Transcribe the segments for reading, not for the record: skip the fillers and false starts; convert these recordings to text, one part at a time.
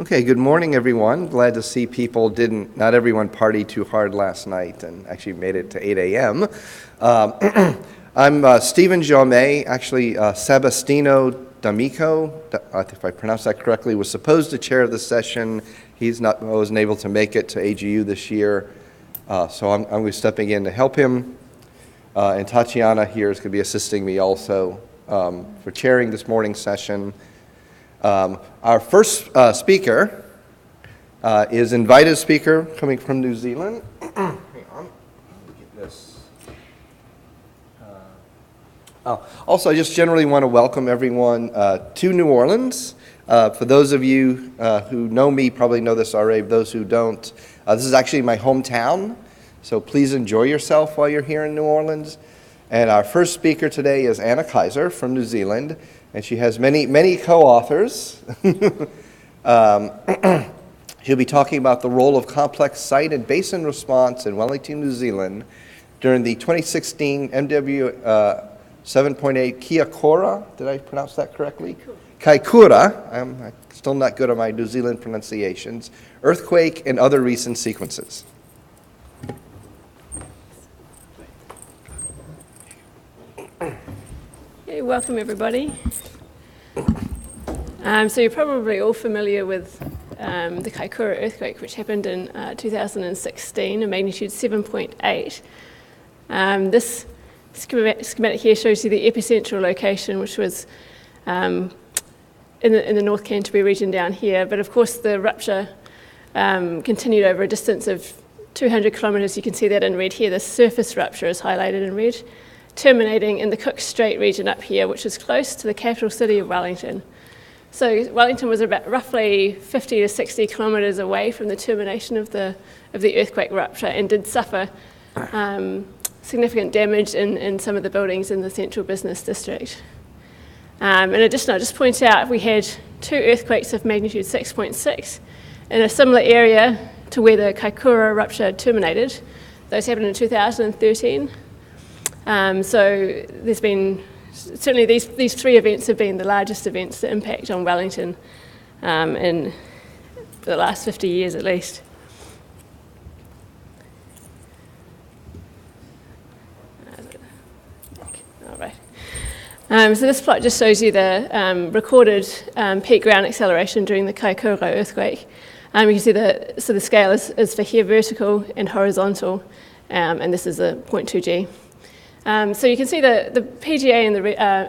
Okay, good morning, everyone. Glad to see people not everyone partied too hard last night and actually made it to 8 a.m. I'm Stephen Jaume, actually Sebastino D'Amico, if I pronounced that correctly, was supposed to chair the session. Wasn't able to make it to AGU this year, so I'm going to be stepping in to help him. And Tatiana here is going to be assisting me also for chairing this morning's session. Our first speaker is invited speaker coming from New Zealand. Hang on, let me get this. Also, I just generally want to welcome everyone to New Orleans. For those of you who know me, probably know this already. Those who don't, this is actually my hometown, so please enjoy yourself while you're here in New Orleans. And our first speaker today is Anna Kaiser from New Zealand. And she has many co-authors. She'll be talking about the role of complex site and basin response in Wellington, New Zealand during the 2016 MW 7.8 Kiakura. Did I pronounce that correctly? Kaikoura. I'm still not good at my New Zealand pronunciations. Earthquake and other recent sequences. Hey, welcome everybody. So you're probably all familiar with the Kaikoura earthquake, which happened in 2016, a magnitude 7.8. This schematic here shows you the epicentral location, which was in the North Canterbury region down here. But of course, the rupture continued over a distance of 200 kilometres. You can see that in red here. The surface rupture is highlighted in red, terminating in the Cook Strait region up here, which is close to the capital city of Wellington. So Wellington was about roughly 50 to 60 kilometres away from the termination of the earthquake rupture and did suffer significant damage in some of the buildings in the central business district. In addition, I'll just point out we had two earthquakes of magnitude 6.6 in a similar area to where the Kaikoura rupture terminated. Those happened in 2013. So there's been, certainly these three events have been the largest events to impact on Wellington in the last 50 years at least. All right. So this plot just shows you the recorded peak ground acceleration during the Kaikoura earthquake. You can see the scale is for here vertical and horizontal, and this is a 0.2 G. So you can see the PGA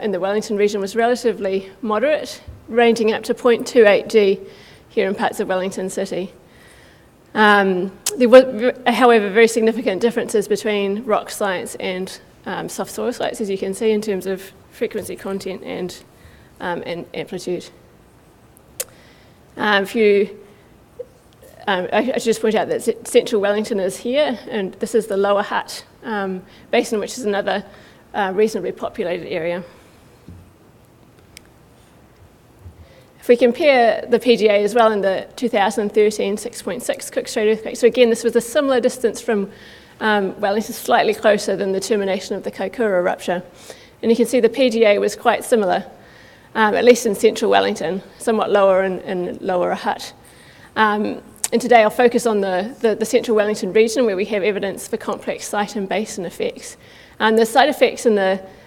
in the Wellington region was relatively moderate, ranging up to 0.28 G here in parts of Wellington City. There were, however, very significant differences between rock sites and soft soil sites, as you can see, in terms of frequency content and amplitude. I should just point out that central Wellington is here, and this is the Lower Hutt Basin, which is another reasonably populated area. If we compare the PGA as well in the 2013 6.6 Cook Strait earthquake, so again, this was a similar distance from Wellington, slightly closer than the termination of the Kaikoura rupture. And you can see the PGA was quite similar, at least in central Wellington, somewhat lower in Lower Hutt. And today I'll focus on the central Wellington region where we have evidence for complex site and basin effects. And the site effects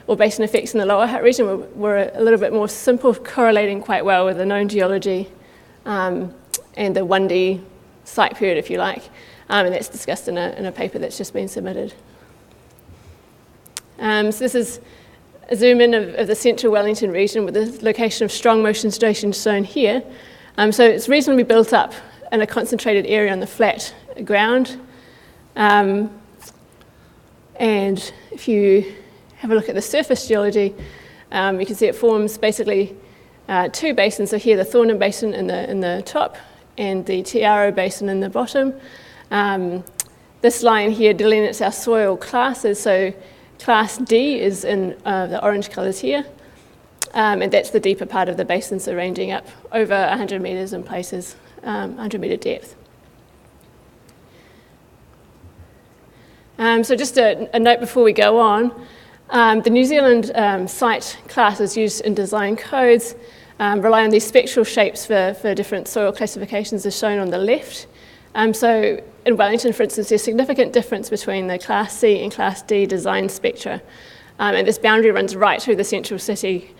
or basin effects in the Lower Hutt region were a little bit more simple, correlating quite well with the known geology and the 1D site period, if you like. And that's discussed in a paper that's just been submitted. So this is a zoom in of the central Wellington region with the location of strong motion stations shown here. So it's reasonably built up in a concentrated area on the flat ground. And if you have a look at the surface geology, you can see it forms basically two basins. So here the Thornton Basin in the top and the Tiaro Basin in the bottom. This line here delineates our soil classes. So class D is in the orange colours here. And that's the deeper part of the basin, so ranging up over 100 metres in places. 100 metre depth. So just a note before we go on, the New Zealand site classes used in design codes rely on these spectral shapes for different soil classifications as shown on the left. So in Wellington, for instance, there's a significant difference between the Class C and Class D design spectra. And this boundary runs right through the central city,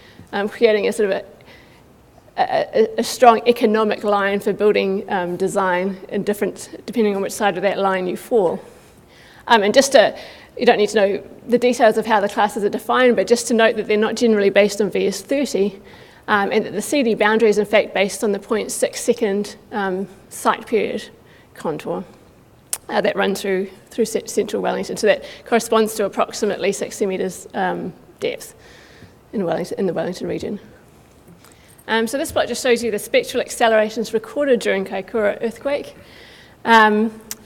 creating a sort of a strong economic line for building design, and depending on which side of that line you fall. And you don't need to know the details of how the classes are defined, but just to note that they're not generally based on VS30, and that the CD boundary is in fact based on the 0.6 second site period contour that run through central Wellington. So that corresponds to approximately 60 metres depth in the Wellington region. So this plot just shows you the spectral accelerations recorded during Kaikoura earthquake.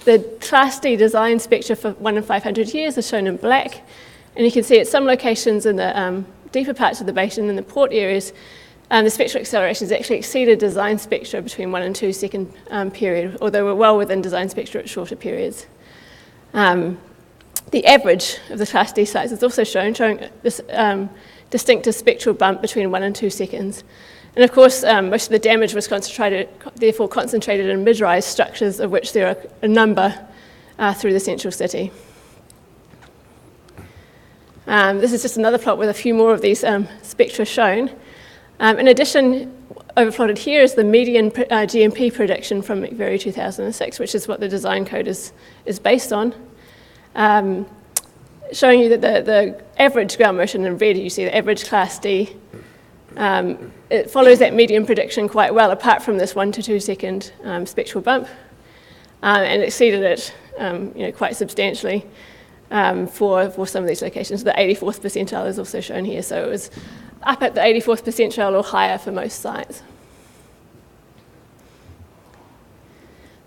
The Class D design spectra for 1 in 500 years is shown in black, and you can see at some locations in the deeper parts of the basin, in the port areas, the spectral accelerations actually exceeded design spectra between 1 and 2 second period, although we're well within design spectra at shorter periods. The average of the Class D sites is also showing this distinctive spectral bump between 1 and 2 seconds. And of course, most of the damage was concentrated in mid-rise structures, of which there are a number through the central city. This is just another plot with a few more of these spectra shown. In addition, overplotted here is the median GMP prediction from McVeary 2006, which is what the design code is based on, showing you that the average ground motion in red, you see the average Class D, it follows that median prediction quite well, apart from this 1 to 2 second spectral bump, and exceeded it quite substantially for some of these locations. The 84th percentile is also shown here, so it was up at the 84th percentile or higher for most sites.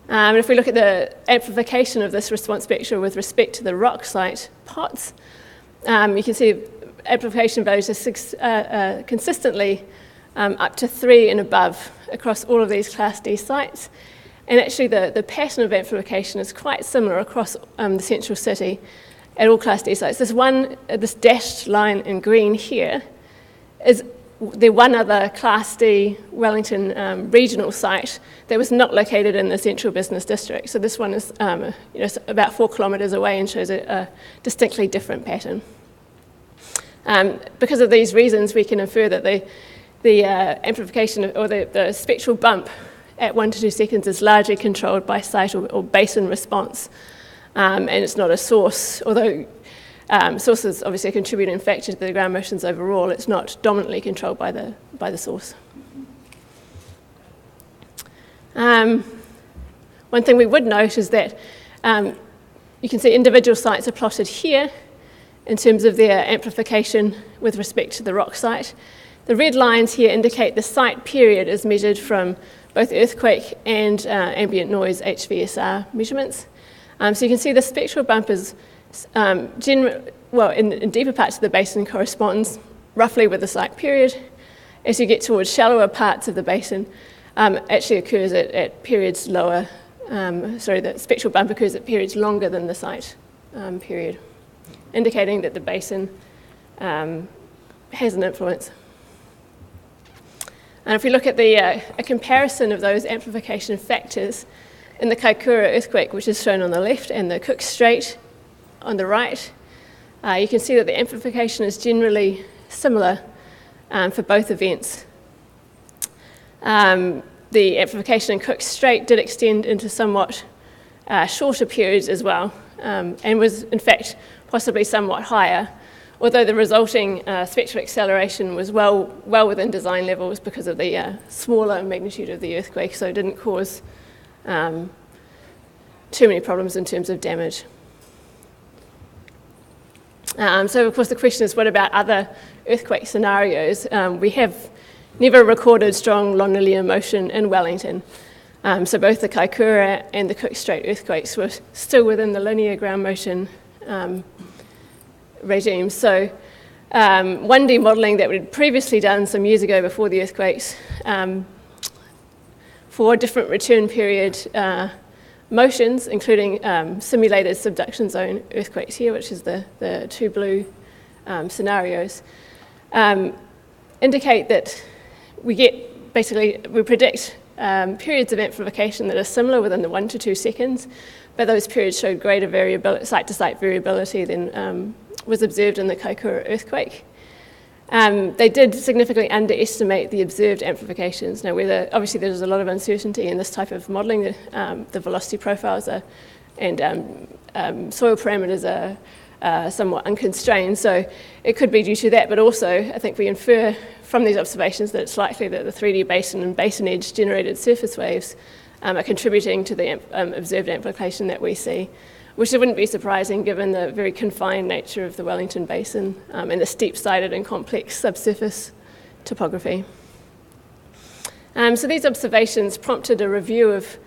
And if we look at the amplification of this response spectra with respect to the rock site pots, you can see amplification values are consistently up to 3 and above across all of these Class D sites. And actually the pattern of amplification is quite similar across the central city at all Class D sites. This dashed line in green here is the one other Class D Wellington regional site that was not located in the central business district. So this one is about 4 kilometres away and shows a distinctly different pattern. Because of these reasons, we can infer that the amplification or the spectral bump at 1 to 2 seconds is largely controlled by site or basin response, and it's not a source. Although source is obviously a contributing factor to the ground motions overall, it's not dominantly controlled by the source. One thing we would note is that you can see individual sites are plotted here in terms of their amplification with respect to the rock site. The red lines here indicate the site period is measured from both earthquake and ambient noise HVSR measurements. So you can see the spectral bump is in deeper parts of the basin corresponds roughly with the site period. As you get towards shallower parts of the basin, actually occurs at periods lower. The spectral bump occurs at periods longer than the site period, indicating that the basin has an influence. And if we look at a comparison of those amplification factors in the Kaikoura earthquake, which is shown on the left, and the Cook Strait on the right, you can see that the amplification is generally similar for both events. The amplification in Cook Strait did extend into somewhat shorter periods as well, and was in fact possibly somewhat higher, although the resulting spectral acceleration was well within design levels because of the smaller magnitude of the earthquake, so it didn't cause too many problems in terms of damage. So of course the question is, what about other earthquake scenarios? We have never recorded strong non-linear motion in Wellington. So both the Kaikoura and the Cook Strait earthquakes were still within the linear ground motion regime. So 1D modelling that we'd previously done some years ago before the earthquakes for different return period motions, including simulated subduction zone earthquakes here, which is the two blue scenarios, indicate that we predict periods of amplification that are similar within the 1 to 2 seconds, but those periods showed greater variability, site-to-site variability than was observed in the Kaikoura earthquake. They did significantly underestimate the observed amplifications. Now, obviously there's a lot of uncertainty in this type of modelling. The velocity profiles and soil parameters are somewhat unconstrained, so it could be due to that, but also I think we infer from these observations that it's likely that the 3D basin and basin edge generated surface waves are contributing to the observed amplification that we see, which wouldn't be surprising given the very confined nature of the Wellington Basin and the steep-sided and complex subsurface topography. So these observations prompted a review of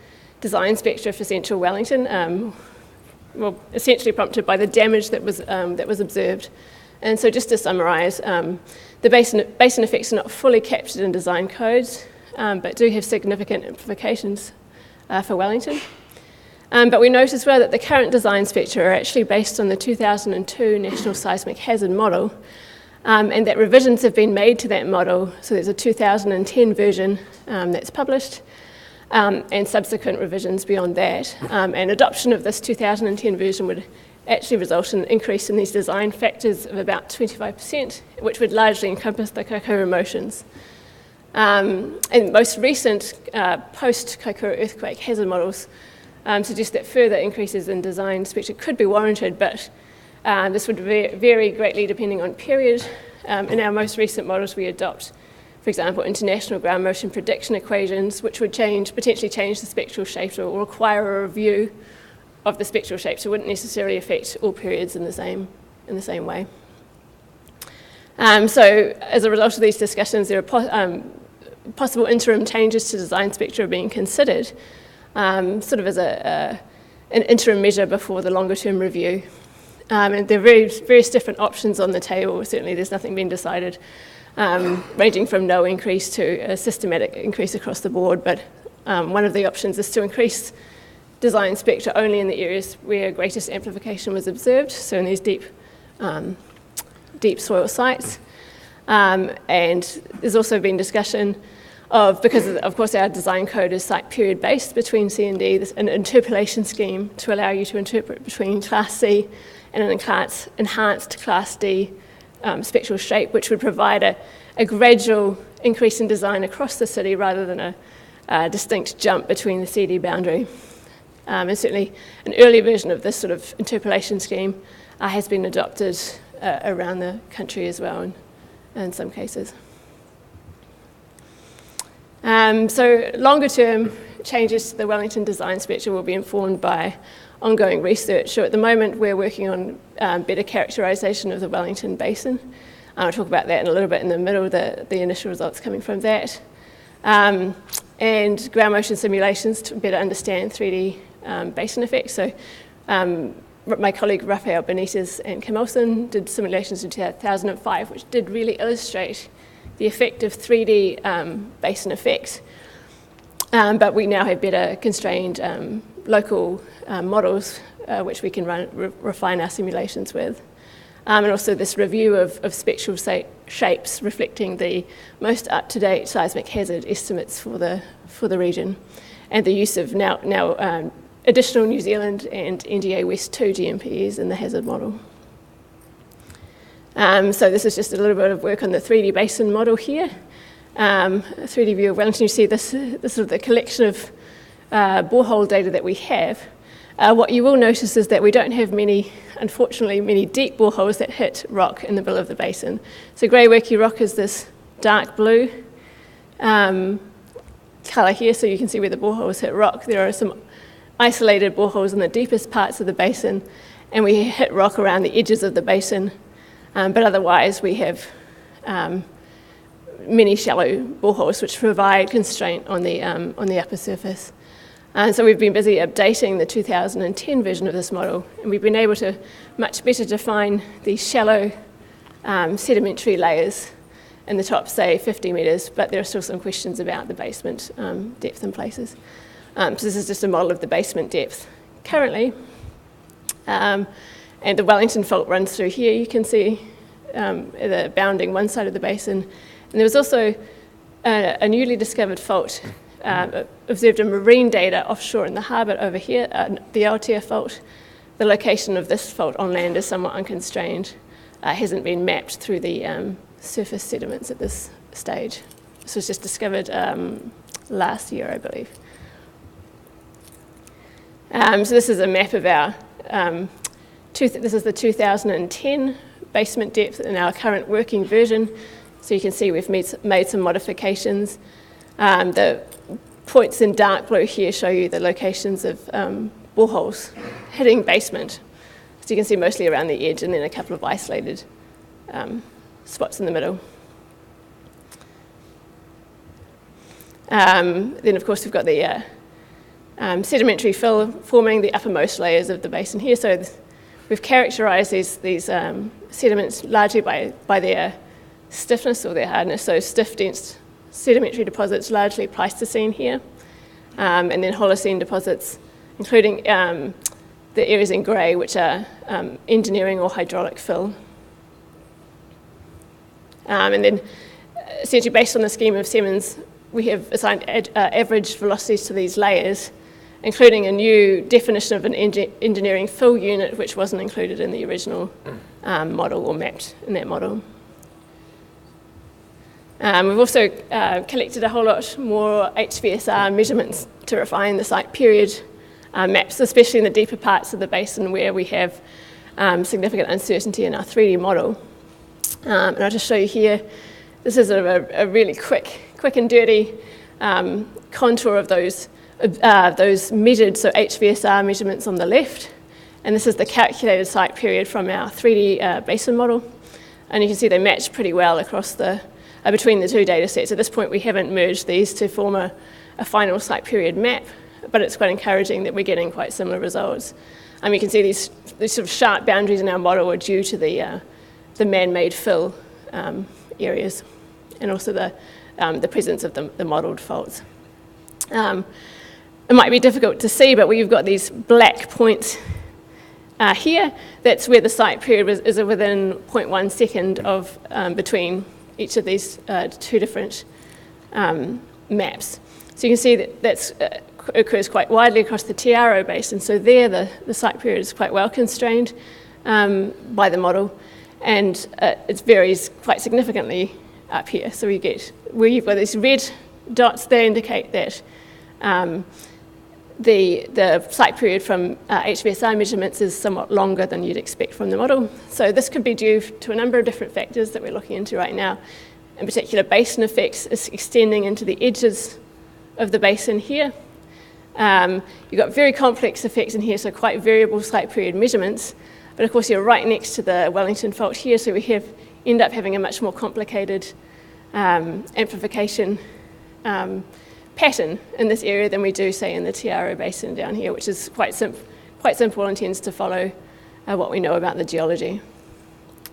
design spectra for central Wellington, essentially prompted by the damage that was observed. And so just to summarise, the basin effects are not fully captured in design codes, but do have significant implications for Wellington. But we note as well that the current design spectra are actually based on the 2002 National Seismic Hazard Model, and that revisions have been made to that model. So there's a 2010 version that's published, and subsequent revisions beyond that. And adoption of this 2010 version would actually result in an increase in these design factors of about 25%, which would largely encompass the Kaikoura motions. And most recent post-Kaikoura earthquake hazard models suggest that further increases in design spectra could be warranted, but this would vary greatly depending on period. In our most recent models, we adopt, for example, international ground motion prediction equations, which would potentially change the spectral shape or require a review of the spectral shape, so it wouldn't necessarily affect all periods in the same way. So as a result of these discussions, there are possible interim changes to design spectra being considered, sort of as an interim measure before the longer-term review. And there are various different options on the table. Certainly there's nothing being decided, ranging from no increase to a systematic increase across the board, but one of the options is to increase design spectra only in the areas where greatest amplification was observed, so in these deep soil sites. And there's also been discussion because of course our design code is site period based between C and D, there's an interpolation scheme to allow you to interpret between Class C and an enhanced Class D spectral shape, which would provide a gradual increase in design across the city rather than a distinct jump between the CD boundary. And certainly an early version of this sort of interpolation scheme has been adopted around the country as well in some cases. So longer term changes to the Wellington design spectra will be informed by ongoing research. So at the moment we're working on better characterisation of the Wellington Basin. I'll talk about that in a little bit in the middle, the initial results coming from that. And ground motion simulations to better understand 3D basin effects. So my colleague Rafael Benitez and Kim Olsen did simulations in 2005, which did really illustrate the effect of 3D basin effects. But we now have better constrained local models which we can refine our simulations with. And also this review of spectral shapes reflecting the most up-to-date seismic hazard estimates for the region, and the use of now additional New Zealand and NDA West 2 GMPs in the hazard model. So this is just a little bit of work on the 3D basin model here. A 3D view of Wellington. You see this is the collection of borehole data that we have. What you will notice is that we don't have unfortunately, many deep boreholes that hit rock in the middle of the basin. So grey worky rock is this dark blue colour here, so you can see where the boreholes hit rock. There are some isolated boreholes in the deepest parts of the basin, and we hit rock around the edges of the basin, but otherwise we have many shallow boreholes which provide constraint on the upper surface. And so we've been busy updating the 2010 version of this model, and we've been able to much better define these shallow sedimentary layers in the top, say, 50 metres, but there are still some questions about the basement depth in places. So this is just a model of the basement depth currently. And the Wellington Fault runs through here. You can see the bounding one side of the basin. And there was also a newly discovered fault observed in marine data offshore in the harbour over here, the Aotea fault. The location of this fault on land is somewhat unconstrained. Hasn't been mapped through the surface sediments at this stage. This was just discovered last year, I believe. So this is a map of our, this is the 2010 basement depth in our current working version. So you can see we've made some modifications. The points in dark blue here show you the locations of boreholes hitting basement. So you can see mostly around the edge and then a couple of isolated spots in the middle. Then of course we've got the sedimentary fill forming the uppermost layers of the basin here. So we've characterised these sediments largely by their stiffness or their hardness. So stiff, dense sedimentary deposits, largely Pleistocene here, and then Holocene deposits, including the areas in grey, which are engineering or hydraulic fill. And then essentially based on the scheme of Siemens, we have assigned average velocities to these layers, including a new definition of an engineering fill unit, which wasn't included in the original model or mapped in that model. We've also collected a whole lot more HVSR measurements to refine the site period maps, especially in the deeper parts of the basin where we have significant uncertainty in our 3D model. And I'll just show you here, this is a really quick and dirty contour of those measured, so HVSR measurements on the left, and this is the calculated site period from our 3D basin model. And you can see they match pretty well across between the two data sets. At this point, we haven't merged these to form a final site period map, but it's quite encouraging that we're getting quite similar results. You can see these sort of sharp boundaries in our model are due to the man-made fill areas, and also the presence of the modelled faults. It might be difficult to see, but we've got these black points here. That's where the site period is within 0.1 second of between each of these two different maps. So you can see that occurs quite widely across the Tiaro basin. So there, the site period is quite well constrained by the model, and it varies quite significantly up here. So where you've got these red dots, they indicate that the site period from HVSI measurements is somewhat longer than you'd expect from the model. So this could be due to a number of different factors that we're looking into right now. In particular, basin effects is extending into the edges of the basin here. You've got very complex effects in here, so quite variable site period measurements. But of course, you're right next to the Wellington fault here, so we end up having a much more complicated amplification pattern in this area than we do, say, in the Tiaro basin down here, which is quite simple and tends to follow what we know about the geology.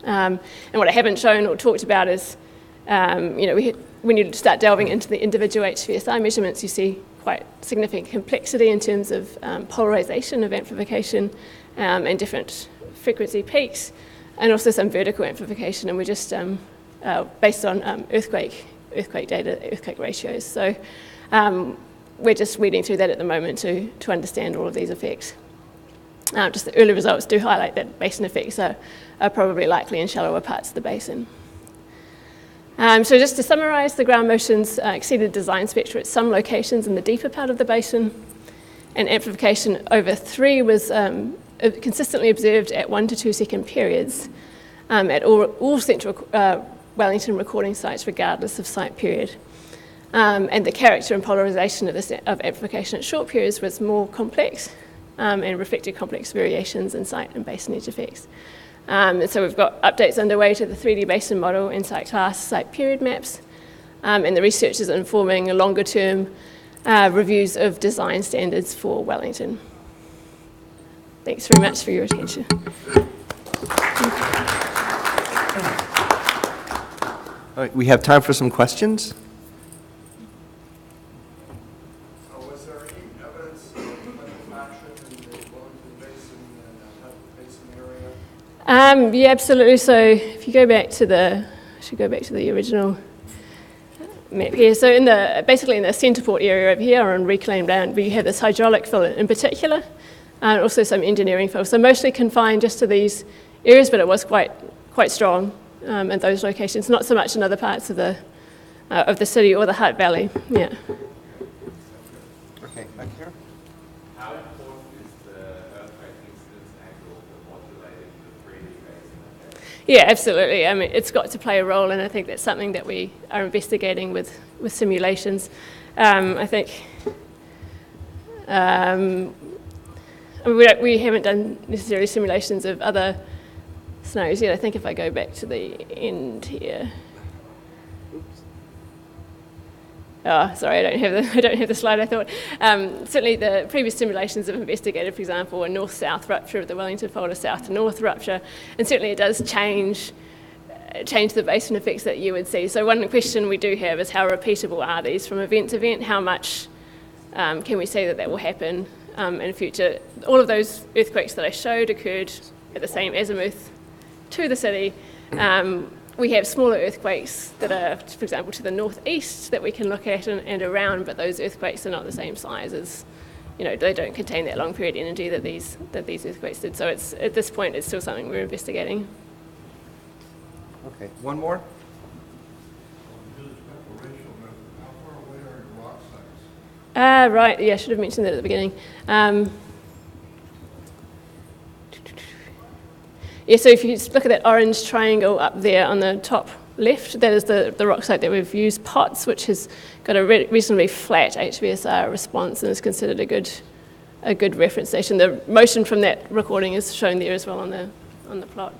And what I haven't shown or talked about is, when you start delving into the individual HVSI measurements, you see quite significant complexity in terms of polarization of amplification and different frequency peaks, and also some vertical amplification, and we're just based on earthquake data, earthquake ratios. So we're just reading through that at the moment to understand all of these effects. Just the early results do highlight that basin effects are probably likely in shallower parts of the basin. So just to summarise, the ground motions exceeded design spectra at some locations in the deeper part of the basin, and amplification over 3 was consistently observed at 1 to 2 second periods at all central Wellington recording sites, regardless of site period. And the character and polarisation of amplification at short periods was more complex and reflected complex variations in site and basin edge effects. And so we've got updates underway to the 3D basin model and site class, site period maps, and the research is informing a longer-term reviews of design standards for Wellington. Thanks very much for your attention. All right, we have time for some questions. Was there any evidence of liquefaction in the Wellington Basin and Untitled Basin area? Yeah, absolutely. So if you go back to the original map here. So basically in the centerport area over here on reclaimed land, we have this hydraulic fill in particular, and also some engineering fill. So mostly confined just to these areas, but it was quite strong in those locations, not so much in other parts of the city or the Hutt Valley. Yeah. Okay, back here. How important is the earthquake incidence angle for modulating the 3D basin? Yeah, absolutely. I mean, it's got to play a role, and I think that's something that we are investigating with simulations. I think we haven't done necessarily simulations of other scenarios yet. I think if I go back to the end here. Oh, sorry, I don't have the slide. I thought certainly the previous simulations have investigated, for example, a north-south rupture of the Wellington Fold, a south-to-north rupture, and certainly it does change the basin effects that you would see. So one question we do have is how repeatable are these from event to event? How much can we say that will happen in the future? All of those earthquakes that I showed occurred at the same azimuth to the city. We have smaller earthquakes that are, for example, to the northeast that we can look at and around, but those earthquakes are not the same size as, they don't contain that long period energy that these earthquakes did. So it's, at this point, it's still something we're investigating. Okay, one more. Do this preparation method. How far away are your rock sites? Right, yeah, I should have mentioned that at the beginning. Yeah, so if you look at that orange triangle up there on the top left, that is the rock site that we've used, POTS, which has got a reasonably flat HVSR response and is considered a good reference station. The motion from that recording is shown there as well on the plot.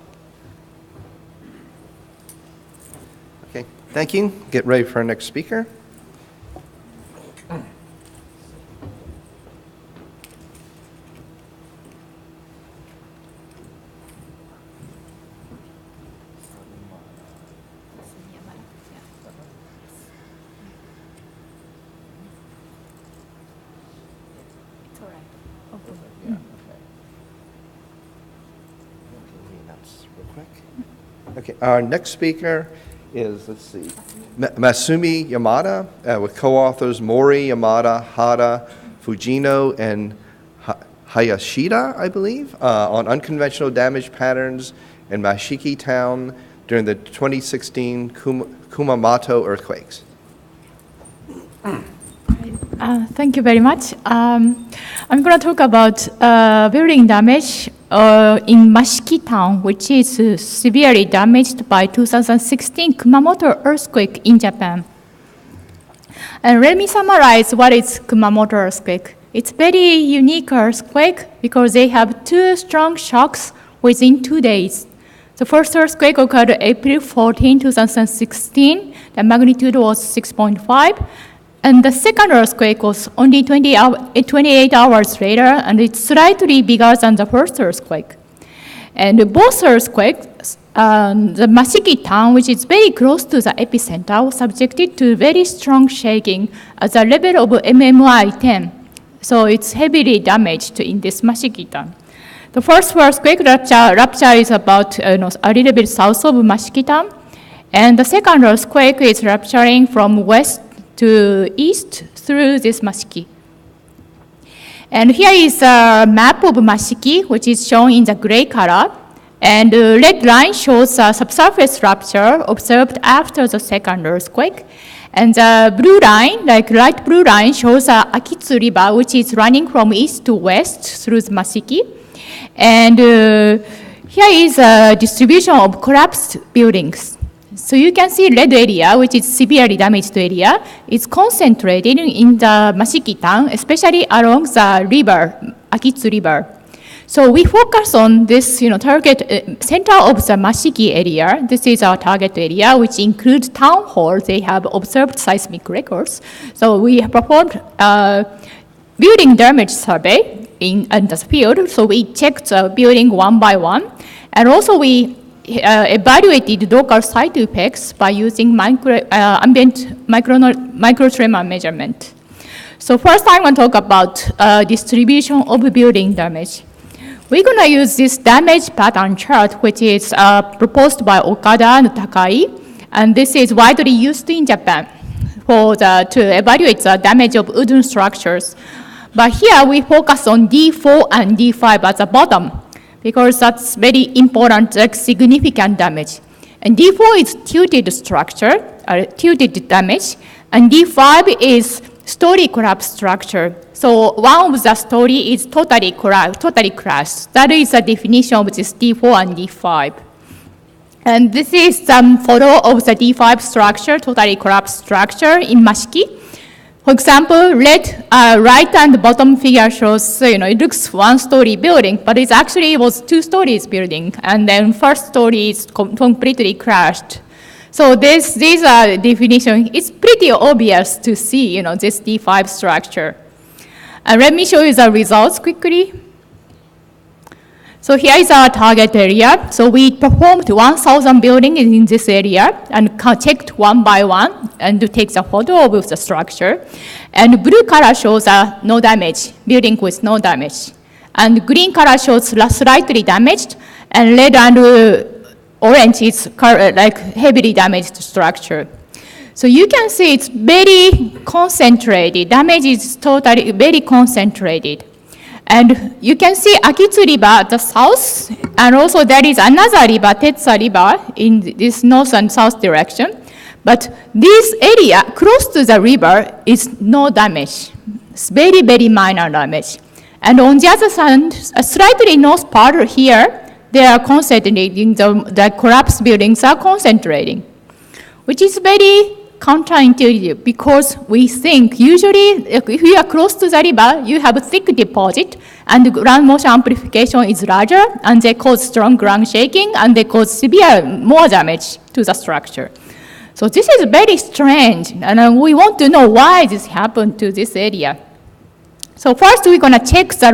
Okay, thank you. Get ready for our next speaker. Okay, our next speaker is, let's see, Masumi Yamada, with co-authors Mori, Yamada, Hara, Fujino, and Hayashida, I believe, on unconventional damage patterns in Mashiki Town during the 2016 Kumamoto earthquakes. Thank you very much. I'm going to talk about building damage in Mashiki Town, which is severely damaged by 2016 Kumamoto earthquake in Japan. And let me summarize what is Kumamoto earthquake. It's very unique earthquake because they have two strong shocks within 2 days. The first earthquake occurred April 14, 2016. The magnitude was 6.5. And the second earthquake was only 28 hours later, and it's slightly bigger than the first earthquake. And both earthquakes, the Mashiki Town, which is very close to the epicenter, was subjected to very strong shaking at the level of MMI 10. So it's heavily damaged in this Mashiki Town. The first earthquake rupture is about a little bit south of Mashiki Town, and the second earthquake is rupturing from west to east through this Mashiki. And here is a map of Mashiki, which is shown in the gray color. And the red line shows a subsurface rupture observed after the second earthquake. And the blue line, like light blue line, shows Akitsu River, which is running from east to west through the Mashiki. And here is a distribution of collapsed buildings. So you can see red area, which is severely damaged area, is concentrated in the Mashiki Town, especially along the river, Akitsu River. So we focus on this, target center of the Mashiki area. This is our target area, which includes town hall. They have observed seismic records. So we have performed building damage survey in the field. So we checked the building one by one, and also we evaluated local site effects by using ambient microtremor measurement. So first I want to talk about distribution of building damage. We're going to use this damage pattern chart, which is proposed by Okada and Takai, and this is widely used in Japan. to evaluate the damage of wooden structures. But here we focus on D4 and D5 at the bottom, because that's very important, like significant damage. And D4 is tilted structure, tilted damage, and D5 is story collapse structure. So one of the story is totally crashed. That is the definition of this D4 and D5. And this is some photo of the D5 structure, totally collapsed structure in Mashiki. For example, right and bottom figure shows, it looks one-story building, but it actually was two stories building, and then first story is completely crashed. So these are definition. It's pretty obvious to see, this D5 structure. And let me show you the results quickly. So here is our target area. So we performed 1,000 buildings in this area and checked one by one and to take the photo of the structure. And blue color shows no damage, building with no damage. And green color shows slightly damaged, and red and orange is like heavily damaged structure. So you can see it's very concentrated. Damage is totally very concentrated. And you can see Akitsu River at the south, and also there is another river, Tetsa River, in this north and south direction. But this area close to the river is no damage. It's very, very minor damage. And on the other side, a slightly north part here, they are concentrating, the collapsed buildings are concentrating, which is very counterintuitive, because we think usually if you are close to the river, you have a thick deposit and the ground motion amplification is larger, and they cause strong ground shaking and they cause more damage to the structure. So this is very strange, and we want to know why this happened to this area. So first we're going to check the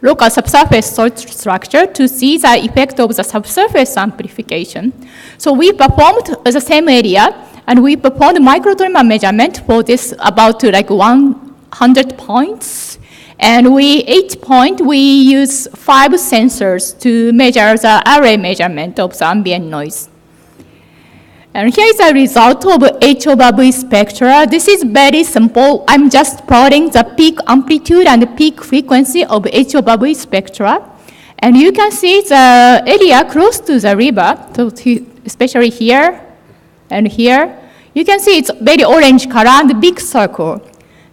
local subsurface soil structure to see the effect of the subsurface amplification. So we performed the same area, and we performed microtremor measurement for this about like 100 points. And each point, we use 5 sensors to measure the array measurement of the ambient noise. And here is a result of H over V spectra. This is very simple. I'm just plotting the peak amplitude and peak frequency of H over V spectra. And you can see the area close to the river, so especially here and here. You can see it's very orange color and big circle.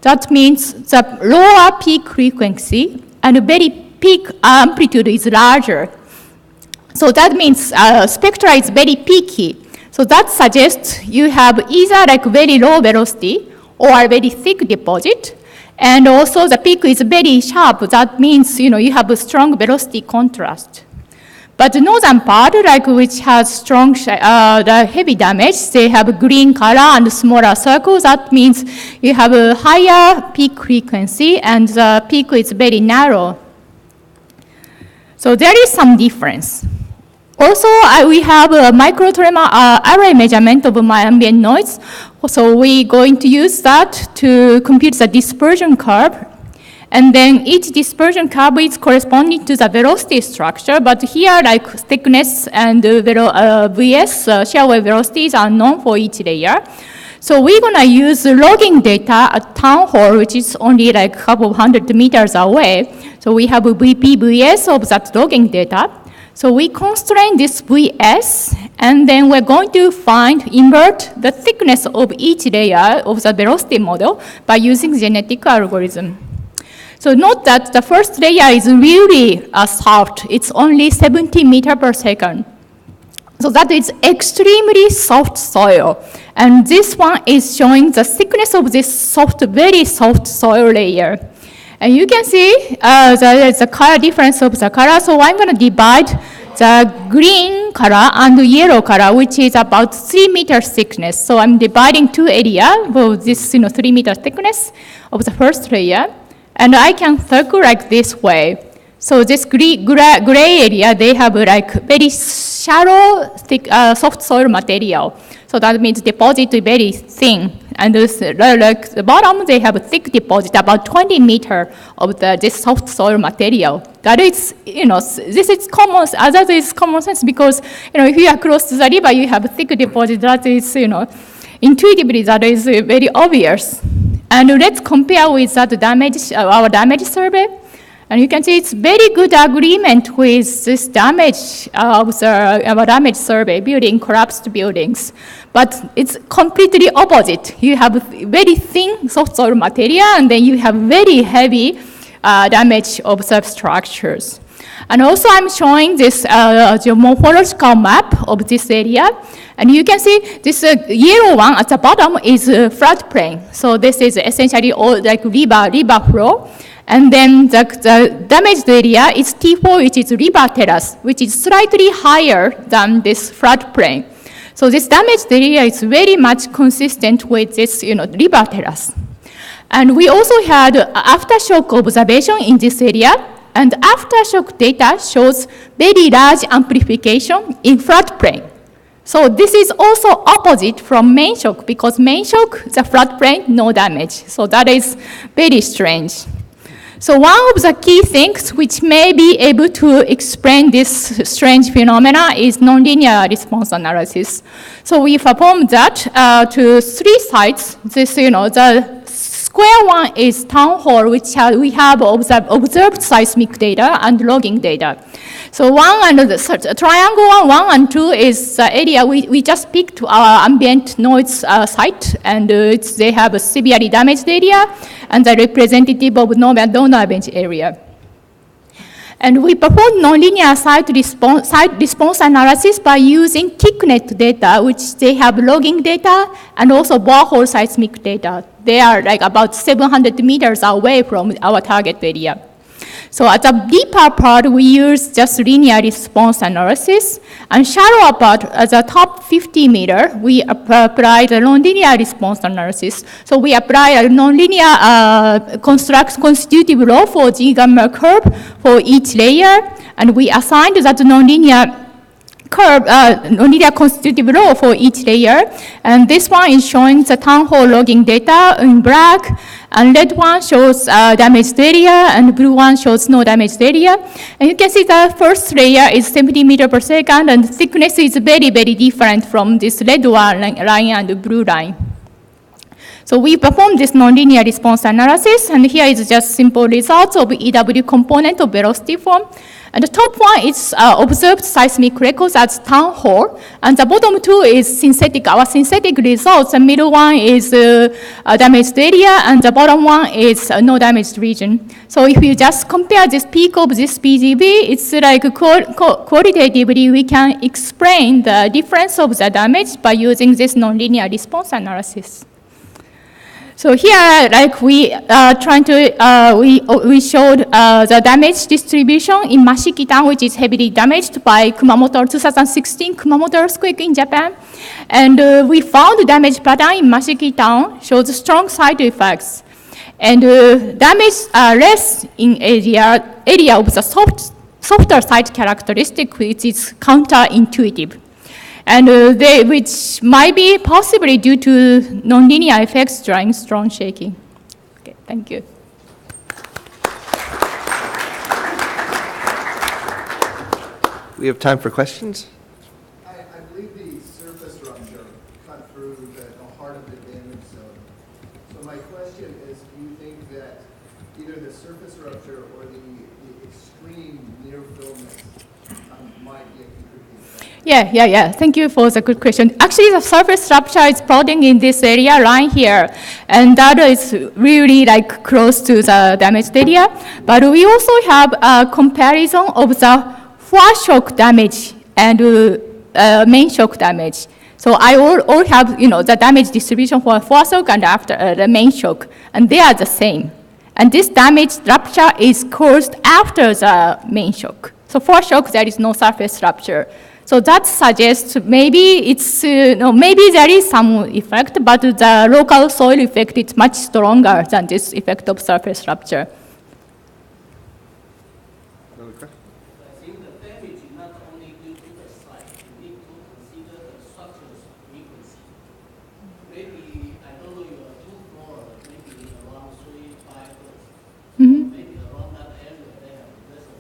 That means the lower peak frequency and very peak amplitude is larger. So that means spectra is very peaky. So that suggests you have either like very low velocity or very thick deposit. And also the peak is very sharp. That means you have a strong velocity contrast. But the northern part, which has strong the heavy damage, they have green color and smaller circles. That means you have a higher peak frequency and the peak is very narrow. So there is some difference. Also, we have a microtremor array measurement of my ambient noise. So we're going to use that to compute the dispersion curve. And then each dispersion curve is corresponding to the velocity structure, but here thickness and VS, shear wave velocities are known for each layer. So we're gonna use logging data at town hall, which is only a couple of 100 meters away. So we have a VPVS of that logging data. So we constrain this VS, and then we're going to invert the thickness of each layer of the velocity model by using genetic algorithm. So note that the first layer is really soft. It's only 70 meters per second. So that is extremely soft soil. And this one is showing the thickness of this very soft soil layer. And you can see the color difference of the color. So I'm going to divide the green color and the yellow color, which is about 3 meters thickness. So I'm dividing 2 areas for this 3 meter thickness of the first layer. And I can circle like this way. So this gray area, they have very shallow, thick, soft soil material. So that means deposit is very thin. And the bottom, they have a thick deposit, about 20 meters of this soft soil material. That is, this is common. That is common sense because, if you are close to the river, you have a thick deposit. That is, intuitively that is very obvious. And let's compare with that damage, our damage survey. And you can see it's very good agreement with this damage of our damage survey, building collapsed buildings. But it's completely opposite. You have very thin soft soil material, and then you have very heavy damage of substructures. And also I'm showing this geomorphological map of this area. And you can see this yellow one at the bottom is floodplain. So this is essentially all like river flow. And then the damaged area is T4, which is river terrace, which is slightly higher than this floodplain. So this damaged area is very much consistent with this river terrace. And we also had aftershock observation in this area. And aftershock data shows very large amplification in floodplain. So this is also opposite from main shock, because main shock, the floodplain, no damage. So that is very strange. So one of the key things which may be able to explain this strange phenomena is nonlinear response analysis. So we performed that to 3 sites. This, the square one is town hall, which we have observed seismic data and logging data. So one and the triangle 1 and 2 is the area we just picked our ambient noise site, and they have a severely damaged area and the representative of no damage area. And we performed nonlinear site response analysis by using KickNet data, which they have logging data and also borehole seismic data. They are like about 700 meters away from our target area. So at the deeper part, we use just linear response analysis. And shallower part, at the top 50 meter, we apply the nonlinear response analysis. So we apply a nonlinear constitutive law for G-gamma curve for each layer. And we assigned that nonlinear curve, nonlinear constitutive law for each layer. And this one is showing the town hall logging data in black. And red one shows damaged area, and blue one shows no damaged area. And you can see the first layer is 70 meters per second, and the thickness is very, very different from this red line and the blue line. So we performed this nonlinear response analysis, and here is just simple results of EW component of velocity form. And the top one is observed seismic records as town hall, and the bottom 2 is synthetic, our synthetic results. The middle one is damaged area, and the bottom one is no damaged region. So if you just compare this peak of this PGB, it's like qualitatively we can explain the difference of the damage by using this nonlinear response analysis. So here, like we showed the damage distribution in Mashiki town, which is heavily damaged by 2016 Kumamoto earthquake in Japan. And we found the damage pattern in Mashiki town shows strong side effects. And damage less in area of the softer side characteristic, which is counterintuitive. And which might be possibly due to nonlinear effects during strong shaking. Okay, thank you. We have time for questions. I believe the surface rupture cut through the heart of the damage zone. So my question is, do you think that either the surface rupture or the extreme near filament might be a contributing factor? Yeah. Thank you for the good question. Actually, the surface rupture is plotting in this area right here, and that is really like close to the damaged area. But we also have a comparison of the foreshock damage and main shock damage. So I all have the damage distribution for foreshock and after the main shock, and they are the same. And this damage rupture is caused after the main shock. So foreshock, there is no surface rupture. So that suggests maybe it's maybe there is some effect, but the local soil effect is much stronger than this effect of surface rupture. Another question? I think the damage is not only due to the site, you need to consider the structure's frequency. Maybe, I don't know, you are 2 floors, maybe around 3, 5 floors. Maybe around that area they have vessel,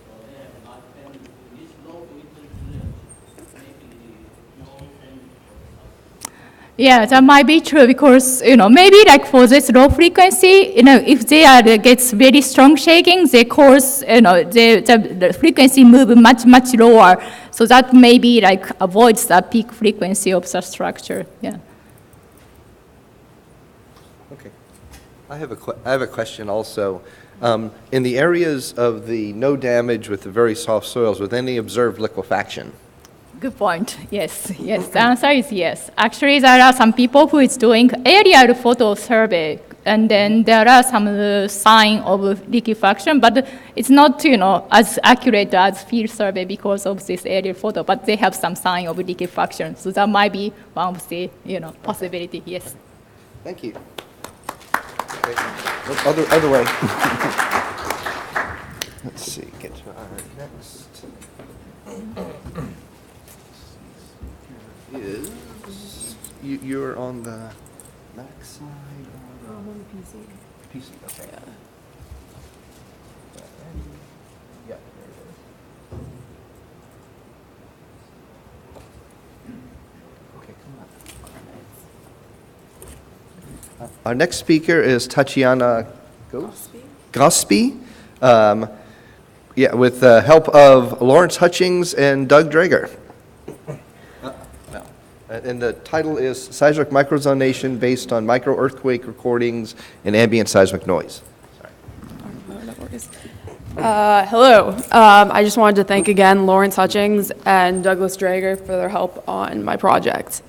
or they have a lot of damage. In this low frequency range, maybe no damage for the structure. Yeah, that might be true because, maybe like for this low frequency, if they gets very strong shaking, they cause, the frequency move much, much lower. So that maybe like avoids the peak frequency of the structure, yeah. Okay. I have a question also. In the areas of the no damage with the very soft soils, with any observed liquefaction? Good point. Yes. The answer is yes. Actually, there are some people who is doing aerial photo survey, and then there are some sign of liquefaction, but it's not, as accurate as field survey because of this aerial photo. But they have some sign of liquefaction, so that might be one of the, possibility. Yes. Thank you. Okay. Other way. Let's see. Get to our next. You're on the back side? On the PC. PC, okay. Yeah, there it is. Okay, come on. Our next speaker is Tatiana Gospe. With the help of Lawrence Hutchings and Doug Drager. And the title is Seismic Microzonation Based on Micro-Earthquake Recordings and Ambient Seismic Noise. Hello. I just wanted to thank again Lawrence Hutchings and Douglas Drager for their help on my project.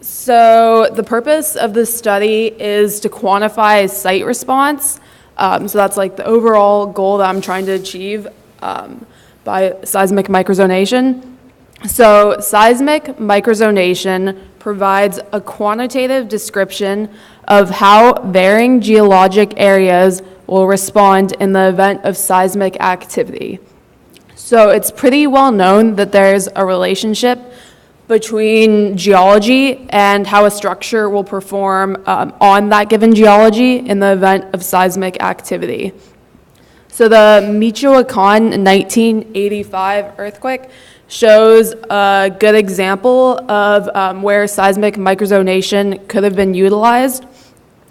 So the purpose of this study is to quantify site response. So that's like the overall goal that I'm trying to achieve by seismic microzonation. So seismic microzonation provides a quantitative description of how varying geologic areas will respond in the event of seismic activity. So it's pretty well known that there's a relationship between geology and how a structure will perform on that given geology in the event of seismic activity. So the Michoacan 1985 earthquake shows a good example of where seismic microzonation could have been utilized,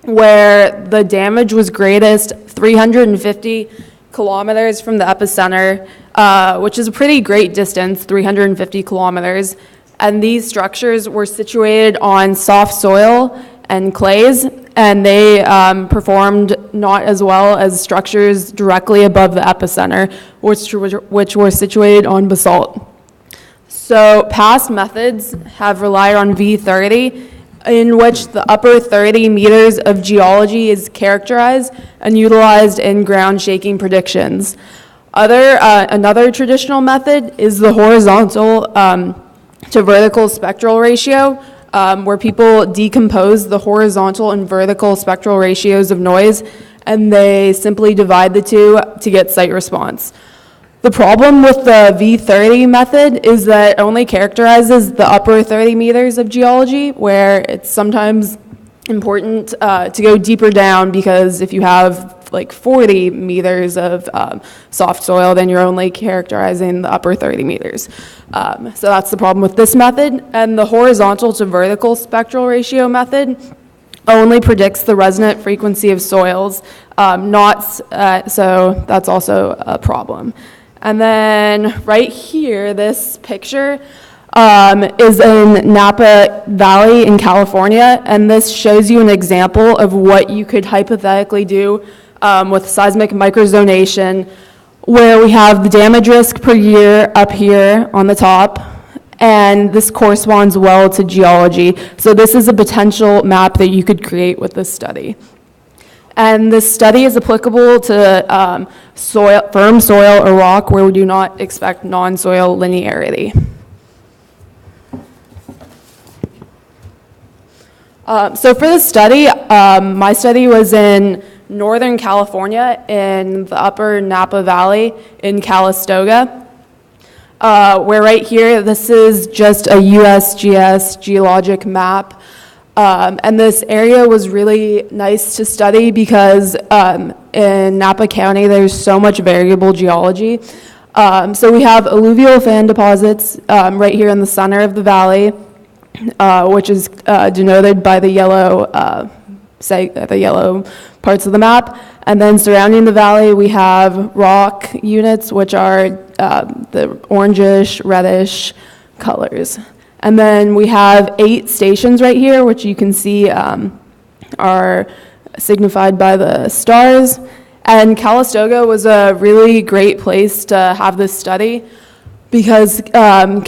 where the damage was greatest 350 kilometers from the epicenter, which is a pretty great distance, 350 kilometers. And these structures were situated on soft soil and clays, and they performed not as well as structures directly above the epicenter, which were situated on basalt. So past methods have relied on V30, in which the upper 30 meters of geology is characterized and utilized in ground shaking predictions. Another traditional method is the horizontal to vertical spectral ratio, where people decompose the horizontal and vertical spectral ratios of noise, and they simply divide the two to get site response. The problem with the V30 method is that it only characterizes the upper 30 meters of geology, where it's sometimes important to go deeper down, because if you have like 40 meters of soft soil, then you're only characterizing the upper 30 meters. So that's the problem with this method. And the horizontal to vertical spectral ratio method only predicts the resonant frequency of soils, so that's also a problem. And then right here, this picture is in Napa Valley in California, and this shows you an example of what you could hypothetically do with seismic microzonation, where we have the damage risk per year up here on the top, and this corresponds well to geology. So this is a potential map that you could create with this study. And this study is applicable to firm soil or rock where we do not expect non-soil linearity. So for this study, my study was in Northern California in the upper Napa Valley in Calistoga, where right here, this is just a USGS geologic map. And this area was really nice to study because in Napa County, there's so much variable geology. So we have alluvial fan deposits right here in the center of the valley. which is denoted by the yellow, the yellow parts of the map. And then surrounding the valley, we have rock units, which are the orangish, reddish colors. And then we have 8 stations right here, which you can see are signified by the stars. And Calistoga was a really great place to have this study because Calpine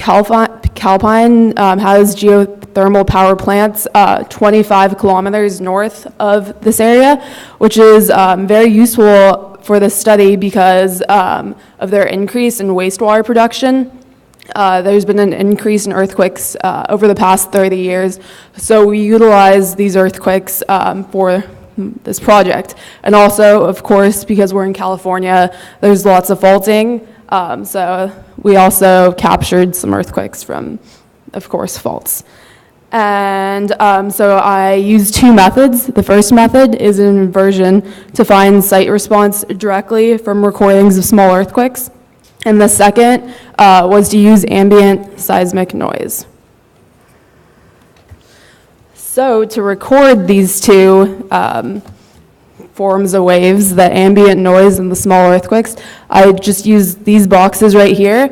has geothermal power plants 25 kilometers north of this area, which is very useful for this study because of their increase in wastewater production. There's been an increase in earthquakes over the past 30 years, so we utilize these earthquakes for this project. And also, of course, because we're in California, there's lots of faulting, so we also captured some earthquakes from, of course, faults. And so I use 2 methods. The first method is an inversion to find site response directly from recordings of small earthquakes. And the second was to use ambient seismic noise. So to record these 2 forms of waves, the ambient noise and the small earthquakes, I just used these boxes right here,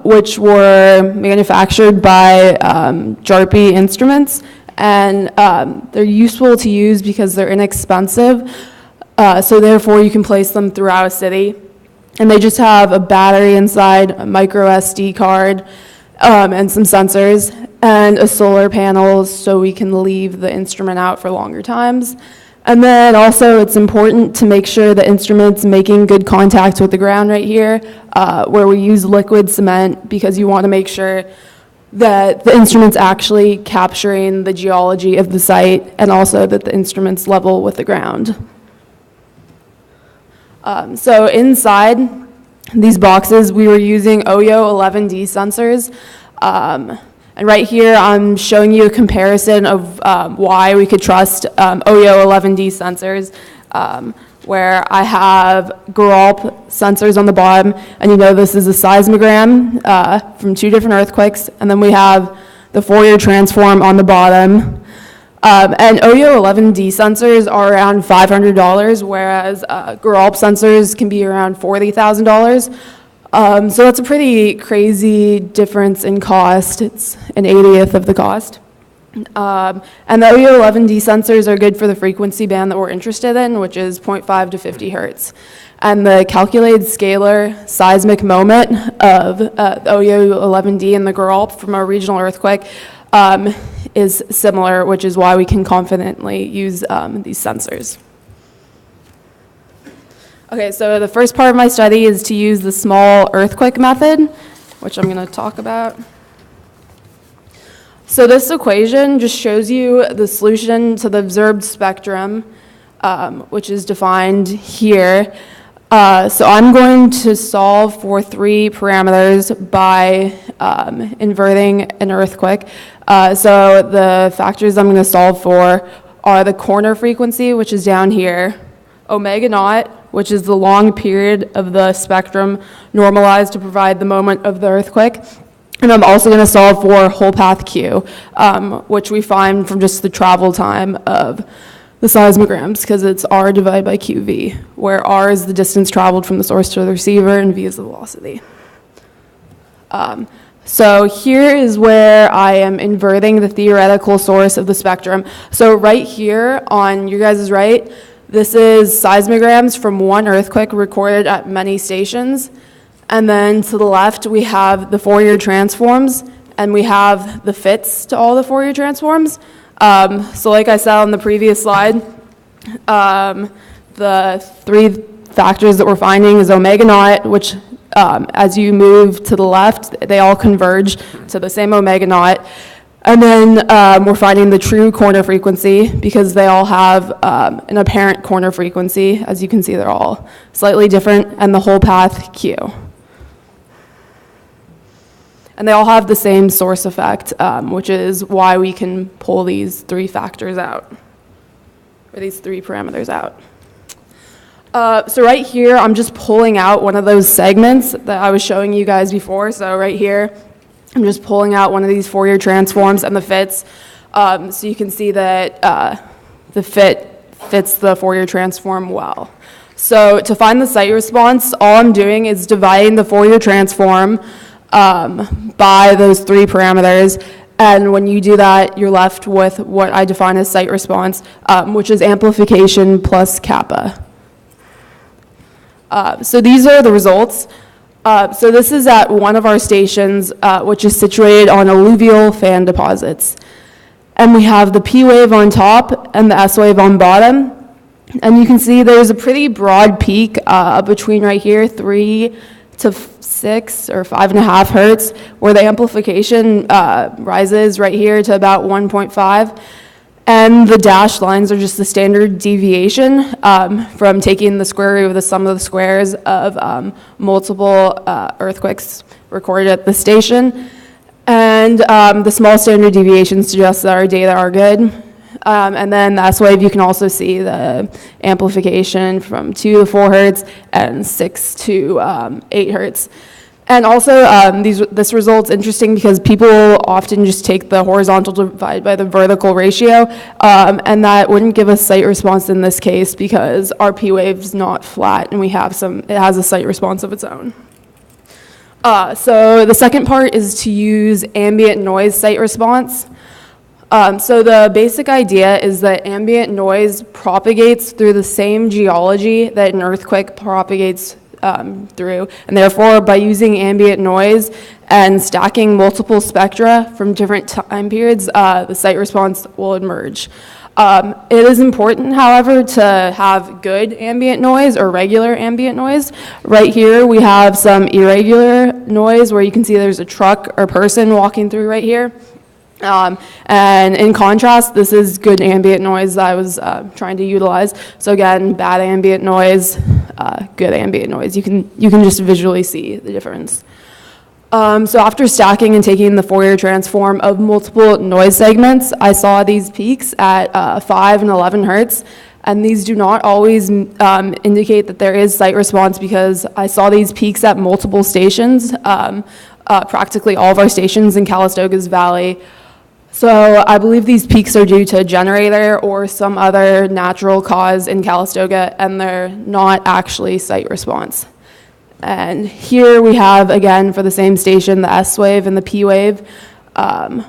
which were manufactured by JARPI Instruments, and they're useful to use because they're inexpensive, so therefore you can place them throughout a city. And they just have a battery inside, a micro SD card, and some sensors, and a solar panel so we can leave the instrument out for longer times. And then also it's important to make sure the instrument's making good contact with the ground right here, where we use liquid cement because you want to make sure that the instrument's actually capturing the geology of the site and also that the instrument's level with the ground. So inside these boxes, we were using OYO 11D sensors. And right here, I'm showing you a comparison of why we could trust OYO 11D sensors, where I have GRALP sensors on the bottom, and you know this is a seismogram from 2 different earthquakes, and then we have the Fourier transform on the bottom. And OYO 11D sensors are around $500, whereas GRALP sensors can be around $40,000. So that's a pretty crazy difference in cost. It's an 80th of the cost. And the OYO 11D sensors are good for the frequency band that we're interested in, which is 0.5 to 50 hertz. And the calculated scalar seismic moment of OYO 11D and the GRALP from a regional earthquake is similar, which is why we can confidently use these sensors. Okay, so the first part of my study is to use the small earthquake method, which I'm going to talk about. So this equation just shows you the solution to the observed spectrum, which is defined here. So I'm going to solve for 3 parameters by inverting an earthquake. So the factors I'm going to solve for are the corner frequency, which is down here, omega naught, which is the long period of the spectrum normalized to provide the moment of the earthquake. And I'm also going to solve for whole path Q, which we find from just the travel time of the seismograms, because it's R divided by QV, where R is the distance traveled from the source to the receiver and V is the velocity. So here is where I am inverting the theoretical source of the spectrum. So right here on your guys' right, this is seismograms from one earthquake recorded at many stations. And then to the left, we have the Fourier transforms, and we have the fits to all the Fourier transforms. So like I said on the previous slide, the 3 factors that we're finding is omega naught, which as you move to the left, they all converge to the same omega naught. And then we're finding the true corner frequency because they all have an apparent corner frequency. As you can see, they're all slightly different, and the whole path Q. And they all have the same source effect, which is why we can pull these 3 factors out, or these 3 parameters out. So right here, I'm just pulling out one of those segments that I was showing you guys before. So right here, I'm just pulling out one of these Fourier transforms and the fits. So you can see that the fits the Fourier transform well. So to find the site response, all I'm doing is dividing the Fourier transform by those 3 parameters. And when you do that, you're left with what I define as site response, which is amplification plus kappa. So these are the results. So this is at one of our stations, which is situated on alluvial fan deposits. And we have the P wave on top and the S wave on bottom. And you can see there's a pretty broad peak between right here, 3 to 6 or 5.5 hertz, where the amplification rises right here to about 1.5. And the dashed lines are just the standard deviation from taking the square root of the sum of the squares of multiple earthquakes recorded at the station. And the small standard deviation suggests that our data are good. And then the S wave, you can also see the amplification from 2 to 4 hertz and 6 to 8 hertz. And also, this result's interesting because people often just take the horizontal divided by the vertical ratio, and that wouldn't give us site response in this case because our P wave's not flat and it has a site response of its own. So the second part is to use ambient noise site response. So the basic idea is that ambient noise propagates through the same geology that an earthquake propagates through, and therefore by using ambient noise and stacking multiple spectra from different time periods, the site response will emerge. It is important, however, to have good ambient noise or regular ambient noise. Right here we have some irregular noise where you can see there's a truck or person walking through right here. And in contrast, this is good ambient noise that I was trying to utilize. So again, bad ambient noise, good ambient noise. You can just visually see the difference. So after stacking and taking the Fourier transform of multiple noise segments, I saw these peaks at 5 and 11 hertz. And these do not always indicate that there is site response because I saw these peaks at multiple stations, practically all of our stations in Calistoga's Valley. So I believe these peaks are due to a generator or some other natural cause in Calistoga, and they're not actually site response. And here we have, again, for the same station, the S wave and the P wave,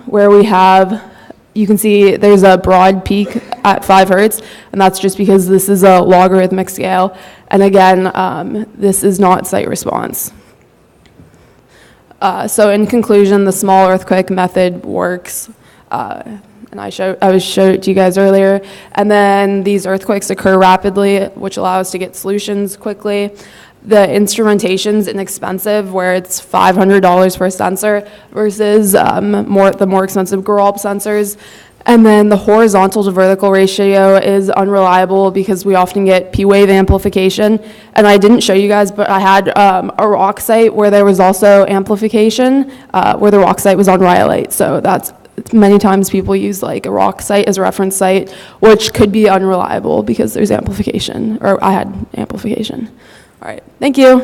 where we have, you can see there's a broad peak at 5 hertz, and that's just because this is a logarithmic scale. And again, this is not site response. So in conclusion, the small earthquake method works. And I showed it to you guys earlier. And then these earthquakes occur rapidly, which allow us to get solutions quickly. The instrumentation's inexpensive, where it's $500 per sensor versus the more expensive Geralp sensors. And then the horizontal to vertical ratio is unreliable because we often get P wave amplification. And I didn't show you guys, but I had a rock site where there was also amplification, where the rock site was on rhyolite. So that's many times people use like a rock site as a reference site, which could be unreliable because there's amplification, or I had amplification. All right, thank you.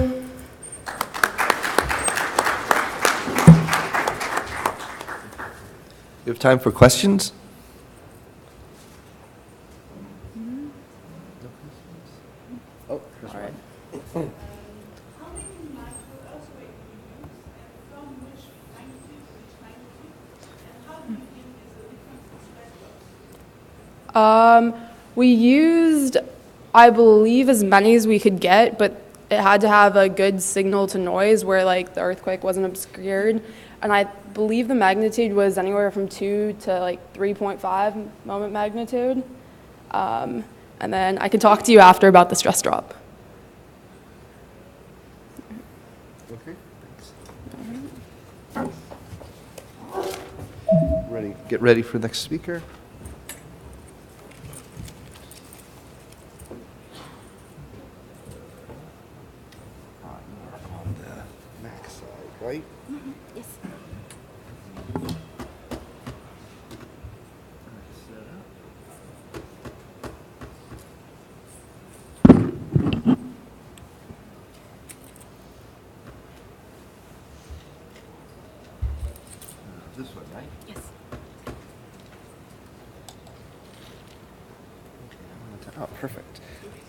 We have time for questions? Oh, all right. We used, I believe, as many as we could get, but it had to have a good signal to noise where like the earthquake wasn't obscured. And I believe the magnitude was anywhere from 2 to like 3.5 moment magnitude. And then I can talk to you after about the stress drop. Okay, thanks. Get ready for the next speaker. On the Mac side, right? Yes.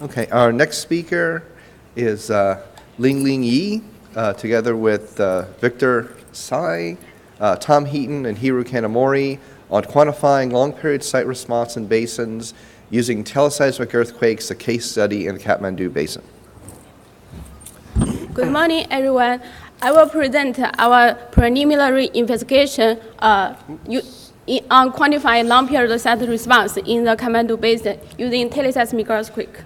Okay, our next speaker is Lingling Yi, together with Victor Sai, Tom Heaton, and Hiru Kanamori on quantifying long-period site response in basins using teleseismic earthquakes, a case study in the Kathmandu Basin. Good morning, everyone. I will present our preliminary investigation on quantifying long-period site response in the Kathmandu Basin using teleseismic earthquake.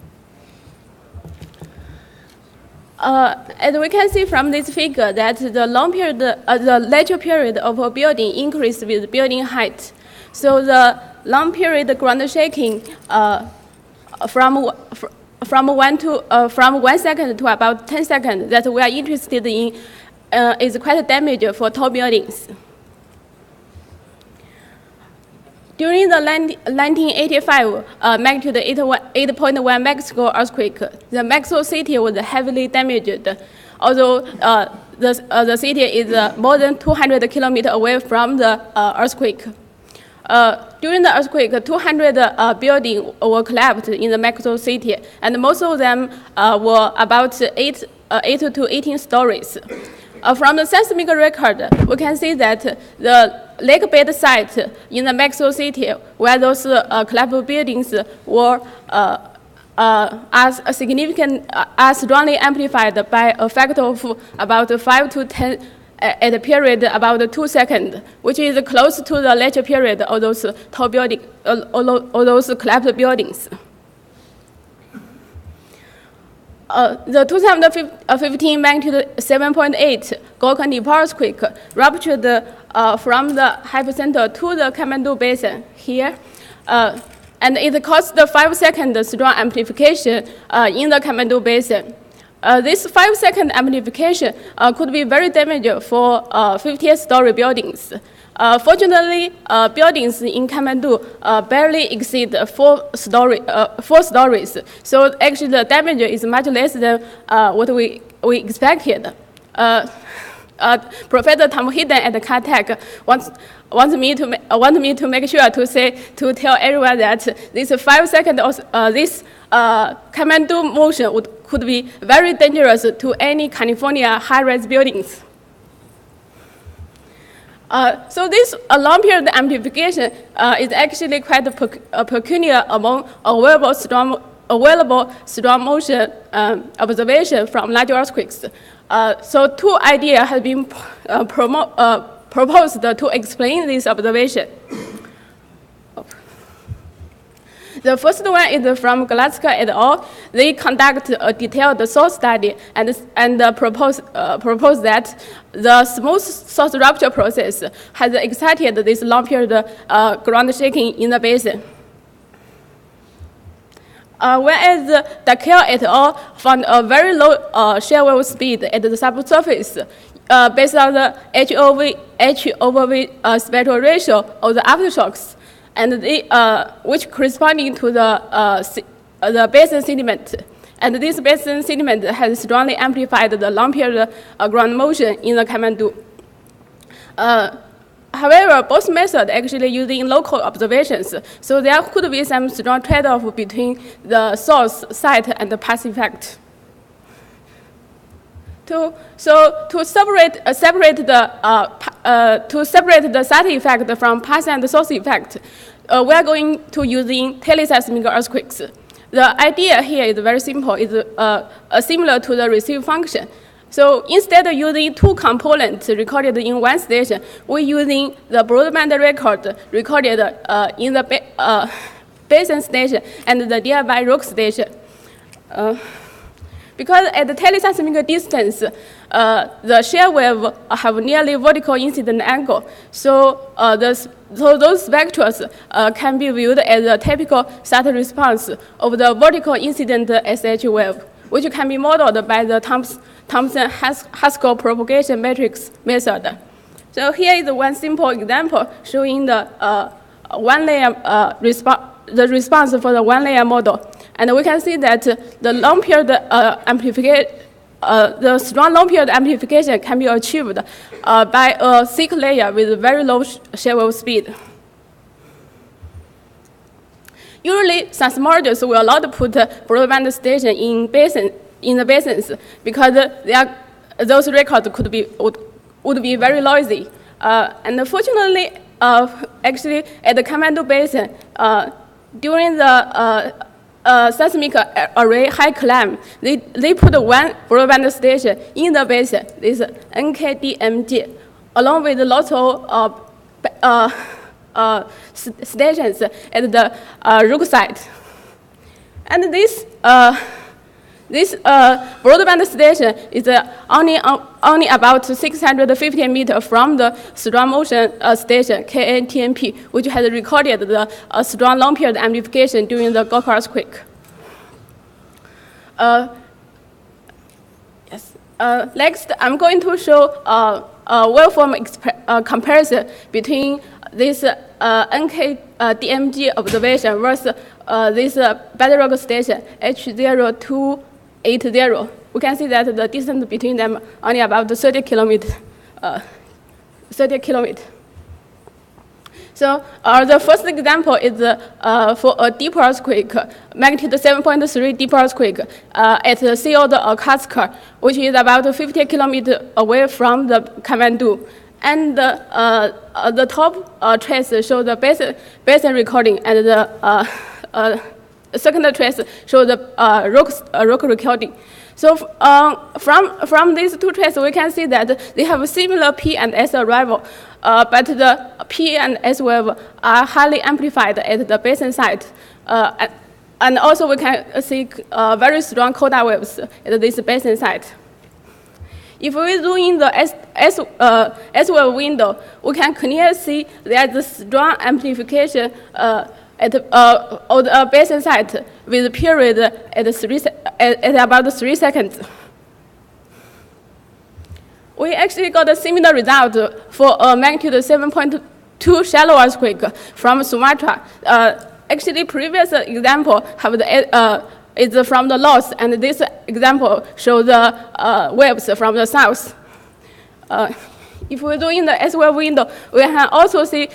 As we can see from this figure, that the long period, the lateral period of a building increased with building height. So the long period ground shaking from 1 second to about 10 seconds that we are interested in is quite damaging for tall buildings. During the 1985 magnitude 8.1 Mexico earthquake, the Mexico City was heavily damaged, although the city is more than 200 kilometers away from the earthquake. During the earthquake, 200 buildings were collapsed in the Mexico City, and most of them were about 8 to 18 stories. From the seismic record, we can see that the lake bed site in the Mexico City, where those collapsed buildings were strongly amplified by a factor of about 5 to 10 at a period about 2 seconds, which is close to the lateral period of those tall buildings, or those collapsed buildings. The 2015 magnitude 7.8 Gokhan Nepal earthquake ruptured from the epicenter to the Kathmandu Basin here, and it caused the 5-second strong amplification in the Kathmandu Basin. This 5-second amplification could be very damaging for 50-story buildings. Fortunately, buildings in Kathmandu barely exceed 4 stories. So actually, the damage is much less than what we expected. Professor Tom Heaton at Caltech wants me to make sure to tell everyone that this 5-second this Kathmandu motion could be very dangerous to any California high-rise buildings. So this long period amplification is actually quite peculiar among available strong motion observation from large earthquakes. So 2 ideas have been proposed to explain this observation. The first one is from Galaska et al. They conduct a detailed source study and propose that the smooth source rupture process has excited this long period ground shaking in the basin. Whereas Dakel et al. Found a very low shear wave speed at the subsurface based on the H/V spectral ratio of the aftershocks, and which corresponding to the basin sediment. And this basin sediment has strongly amplified the long period ground motion in the Kathmandu. However, both methods actually using local observations, so there could be some strong trade-off between the source, site, and the path effect. To separate the site effect from path and source effect, we are going to using teleseismic earthquakes. The idea here is very simple. It's similar to the receive function. So instead of using 2 components recorded in one station, we're using the broadband record recorded in the basin station and the nearby rock station. Because at the teleseismic distance, the shear wave have nearly vertical incident angle. So those vectors can be viewed as a typical site response of the vertical incident SH wave, which can be modeled by the Thomson-Haskell propagation matrix method. So here is one simple example showing the the response for the one-layer model. And we can see that the long period the strong long period amplification can be achieved by a thick layer with very low shear wave speed. Usually, seismologists will not put broadband station in the basins because those records would be very noisy. And fortunately, actually, at the Kathmandu Basin, during the seismic array high climb, they put one broadband station in the basin, this NKDMG, along with lots of stations at the rook site. And this broadband station is only about 650 meters from the strong motion station, KNTMP, which has recorded the strong long period amplification during the Gulf earthquake. Next, I'm going to show a waveform comparison between this NKDMG observation versus this bedrock station H0280. We can see that the distance between them only about 30 kilometers. So the first example is for a deep earthquake, magnitude 7.3 deep earthquake at the sea of the Akaska, which is about 50 kilometers away from the Kathmandu. And the top trace shows the basin recording, and the second trace shows the rock recording. So from these two traces, we can see that they have similar P and S arrival, but the P and S wave are highly amplified at the basin site. And also we can see very strong coda waves at this basin site. If we zoom in the S wave window, we can clearly see there's a strong amplification at the basin site with a period at about 3 seconds. We actually got a similar result for a magnitude 7.2 shallow earthquake from Sumatra. Actually, previous example have is from the north, and this example shows the waves from the south. If we do in the S wave window, we can also see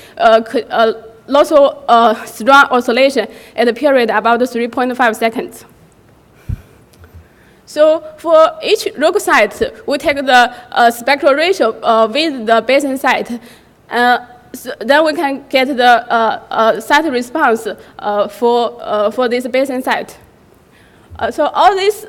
lots of strong oscillation at a period about 3.5 seconds. So for each rock site, we take the spectral ratio with the basin site. So then we can get the site response for this basin site. So all these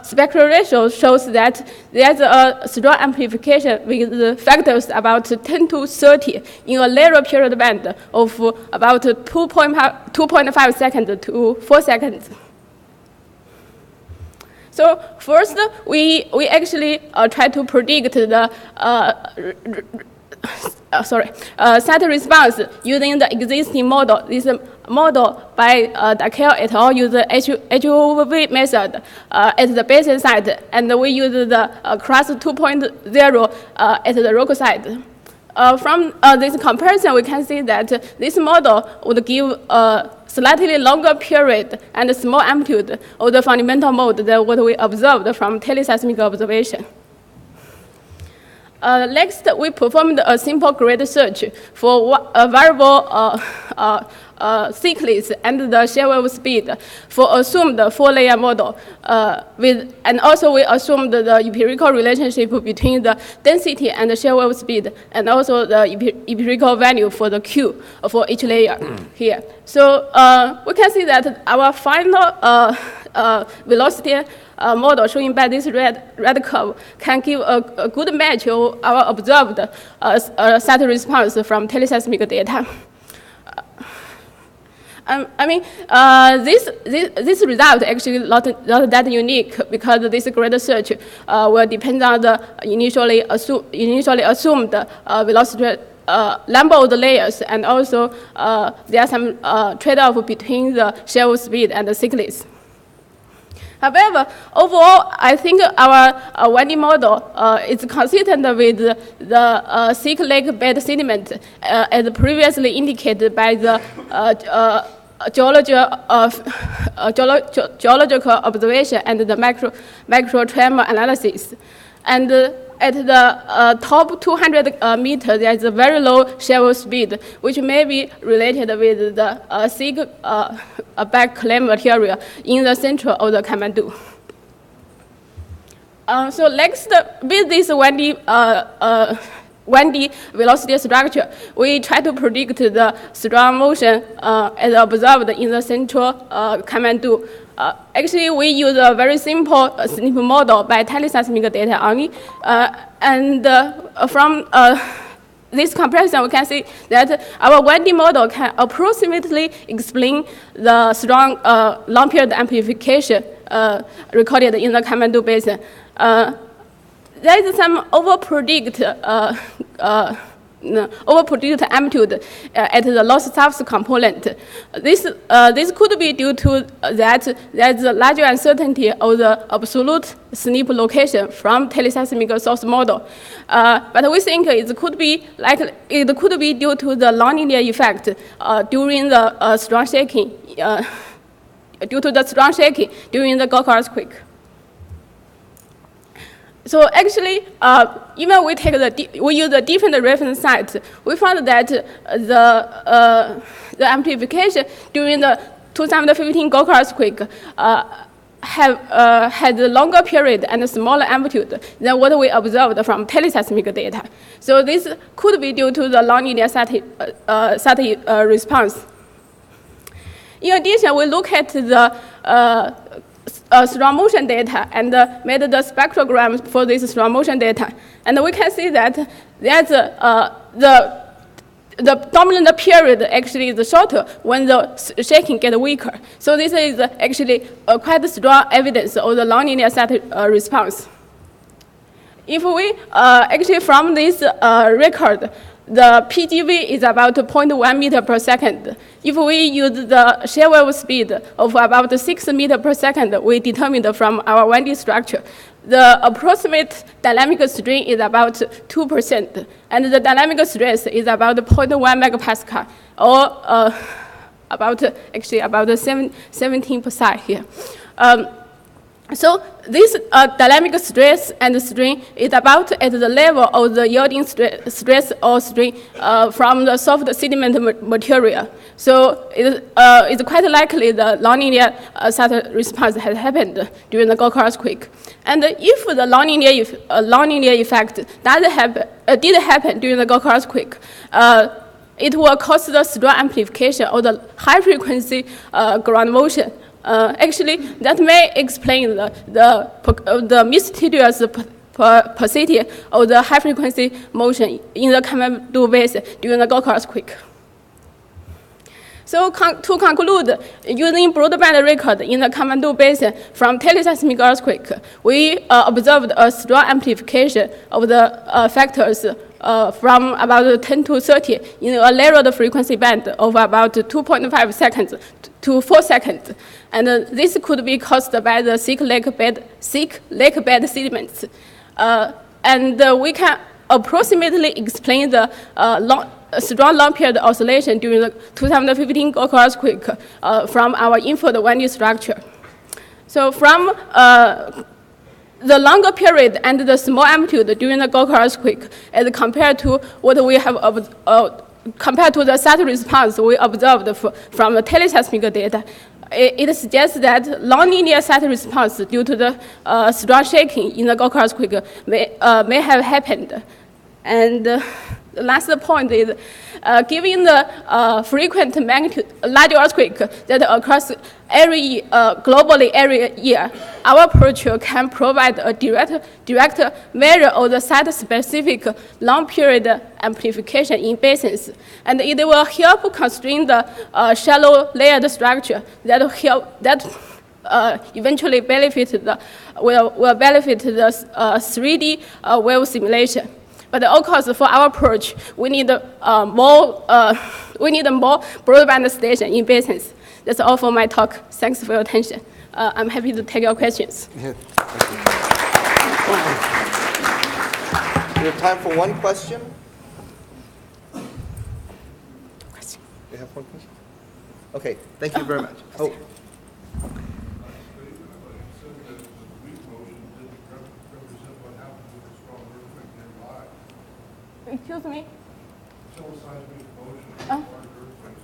spectral ratios shows that there's a strong amplification with the factors about 10 to 30 in a narrow period band of about 2.5 seconds to 4 seconds. So first, we actually try to predict the site response using the existing model. This model by Dakell et al. Use the HOV method at the basin site, and we use the class 2.0 at the rock site. From this comparison, we can see that this model would give a slightly longer period and small amplitude of the fundamental mode than what we observed from teleseismic observation. Next, we performed a simple grid search for a variable thickness and the shear wave speed for assumed 4-layer model. And also we assumed the empirical relationship between the density and the shear wave speed, and also the empirical value for the Q for each layer here. So we can see that our final velocity model showing by this red curve can give a good match of our observed site response from teleseismic data. This result actually not that unique, because this grid search will depend on the initially assumed velocity number of the layers, and also there are some trade-off between the shear wave speed and the thickness. However, overall, I think our 1D model is consistent with the thick lake bed sediment as previously indicated by the geological observation and the microtremor analysis. And at the top 200 meters, there's a very low shovel speed, which may be related with the thick backclay material in the center of the Kathmandu. So next, with this 1D velocity structure, we try to predict the strong motion as observed in the central Kathmandu. Actually, we use a very simple SNP model by teleseismic data only. And from this comparison, we can see that our 1D model can approximately explain the strong long-period amplification recorded in the Kathmandu Basin. There is some overpredict amplitude at the loss surface component. This could be due to that there's a larger uncertainty of the absolute SNP location from teleseismic source model. But we think it could be due to the nonlinear effect during the strong shaking, during the Gokul earthquake. So actually, even we use a different reference site, we found that the amplification during the 2015 Gokul earthquake had a longer period and a smaller amplitude than what we observed from teleseismic data. So this could be due to the nonlinear static response. In addition, we look at the strong motion data and made the spectrogram for this strong motion data. And we can see that there's the dominant period actually is shorter when the shaking gets weaker. So this is actually quite strong evidence of the nonlinear static response. If we actually from this record, the PGV is about 0.1 meter per second. If we use the shear wave speed of about 6 meters per second, we determined from our 1D structure, the approximate dynamic strain is about 2%, and the dynamic stress is about 0.1 megapascal, or about 17% here. So this dynamic stress and strain is about at the level of the yielding stress or strain from the soft sediment material. So it's quite likely the nonlinear static response has happened during the Gokul earthquake. And if the nonlinear effect did happen during the Gokul earthquake, it will cause the strong amplification of the high frequency ground motion. Actually, that may explain the mysterious paucity of the high-frequency motion in the Kathmandu Basin during the Gokul earthquake. So to conclude, using broadband record in the Kathmandu Basin from teleseismic earthquake, we observed a strong amplification of the factors from about 10 to 30 in a narrowed frequency band of about 2.5 seconds to 4 seconds. And this could be caused by the thick lake bed sediments. And we can approximately explain the strong long-period oscillation during the 2015 Gokul earthquake from our inferred 1D structure. So from the longer period and the small amplitude during the Gokul earthquake as compared to what we have compared to the static response we observed from the teleseismic data, it suggests that nonlinear static response due to the strong shaking in the Gokul earthquake may have happened. And the last point is, given the frequent magnitude large earthquake that occurs globally every year, our approach can provide a direct measure of the site-specific long-period amplification in basins, and it will help constrain the shallow layered structure that eventually will benefit the 3D wave simulation. But of course, for our approach, we need more broadband station in basins. That's all for my talk. Thanks for your attention. I'm happy to take your questions. Yeah, we have time for one question. We have one question? Okay, thank you very much. Oh. Excuse me? Seismic motion is part of earthquakes.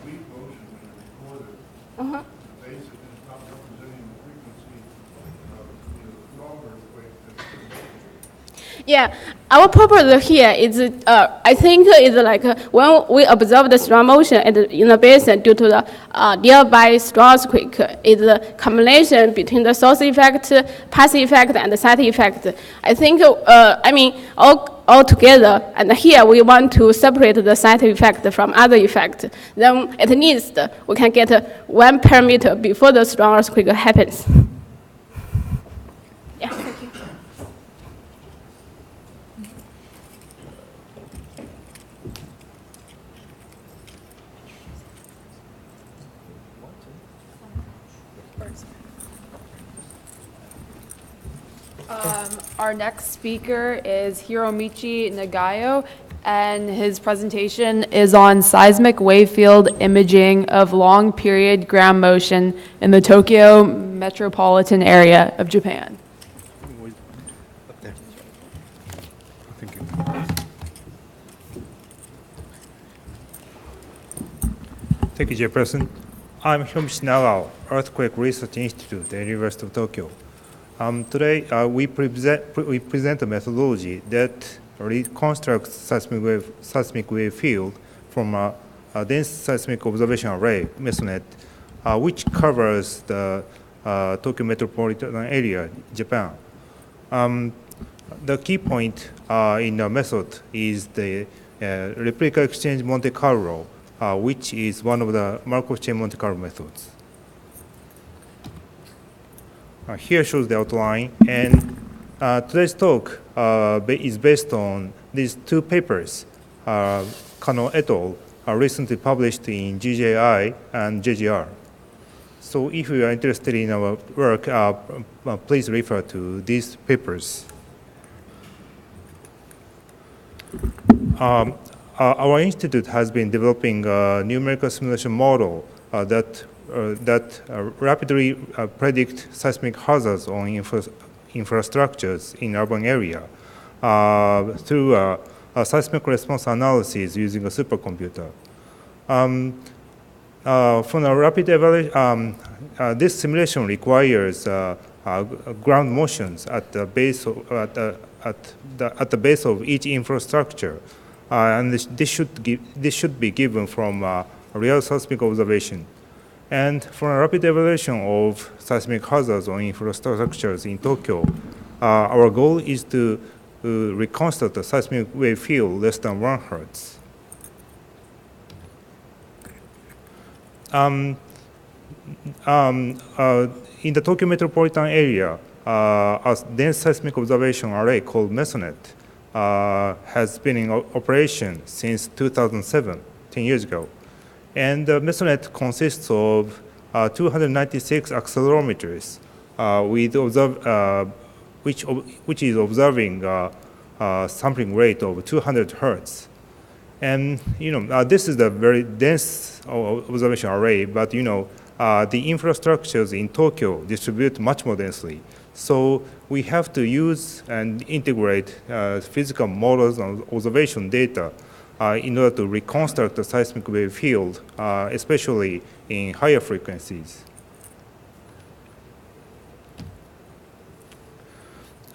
Weak motion is recorded. Uh-huh. Basically, it's not representing the frequency of non-earthquake that's Yeah, our purpose here is, I think, is like when we observe the strong motion in the basin due to the nearby strong earthquake, is a combination between the source effect, path effect, and the site effect. I think, all together, and here we want to separate the site effect from other effect. Then at least we can get one parameter before the strong earthquake happens. Yeah, thank you. Our next speaker is Hiromichi Nagao, and his presentation is on seismic wave field imaging of long-period ground motion in the Tokyo metropolitan area of Japan. Thank you. Thank you, Chairperson. I'm Hiromichi Nagao, Earthquake Research Institute at the University of Tokyo. Today, we present a methodology that reconstructs seismic wave field from a dense seismic observation array, MESONET, which covers the Tokyo metropolitan area, Japan. The key point in the method is the replica exchange Monte Carlo, which is one of the Microtremor Monte Carlo methods. Here shows the outline, and today's talk is based on these two papers, Kano et al., recently published in GJI and JGR. So if you are interested in our work, please refer to these papers. Our institute has been developing a numerical simulation model that rapidly predict seismic hazards on infrastructures in urban area through a seismic response analysis using a supercomputer. From a rapid evaluation, this simulation requires ground motions at the base of each infrastructure, and this should be given from real seismic observation. And from a rapid evaluation of seismic hazards on infrastructures in Tokyo, our goal is to reconstruct a seismic wave field less than 1 Hertz. In the Tokyo metropolitan area, a dense seismic observation array called MESONET has been in operation since 2007, 10 years ago. And the MESONET consists of 296 accelerometers, which is observing sampling rate of 200 Hertz. And this is a very dense observation array, but the infrastructures in Tokyo distribute much more densely. So we have to use and integrate physical models and observation data in order to reconstruct the seismic wave field, especially in higher frequencies.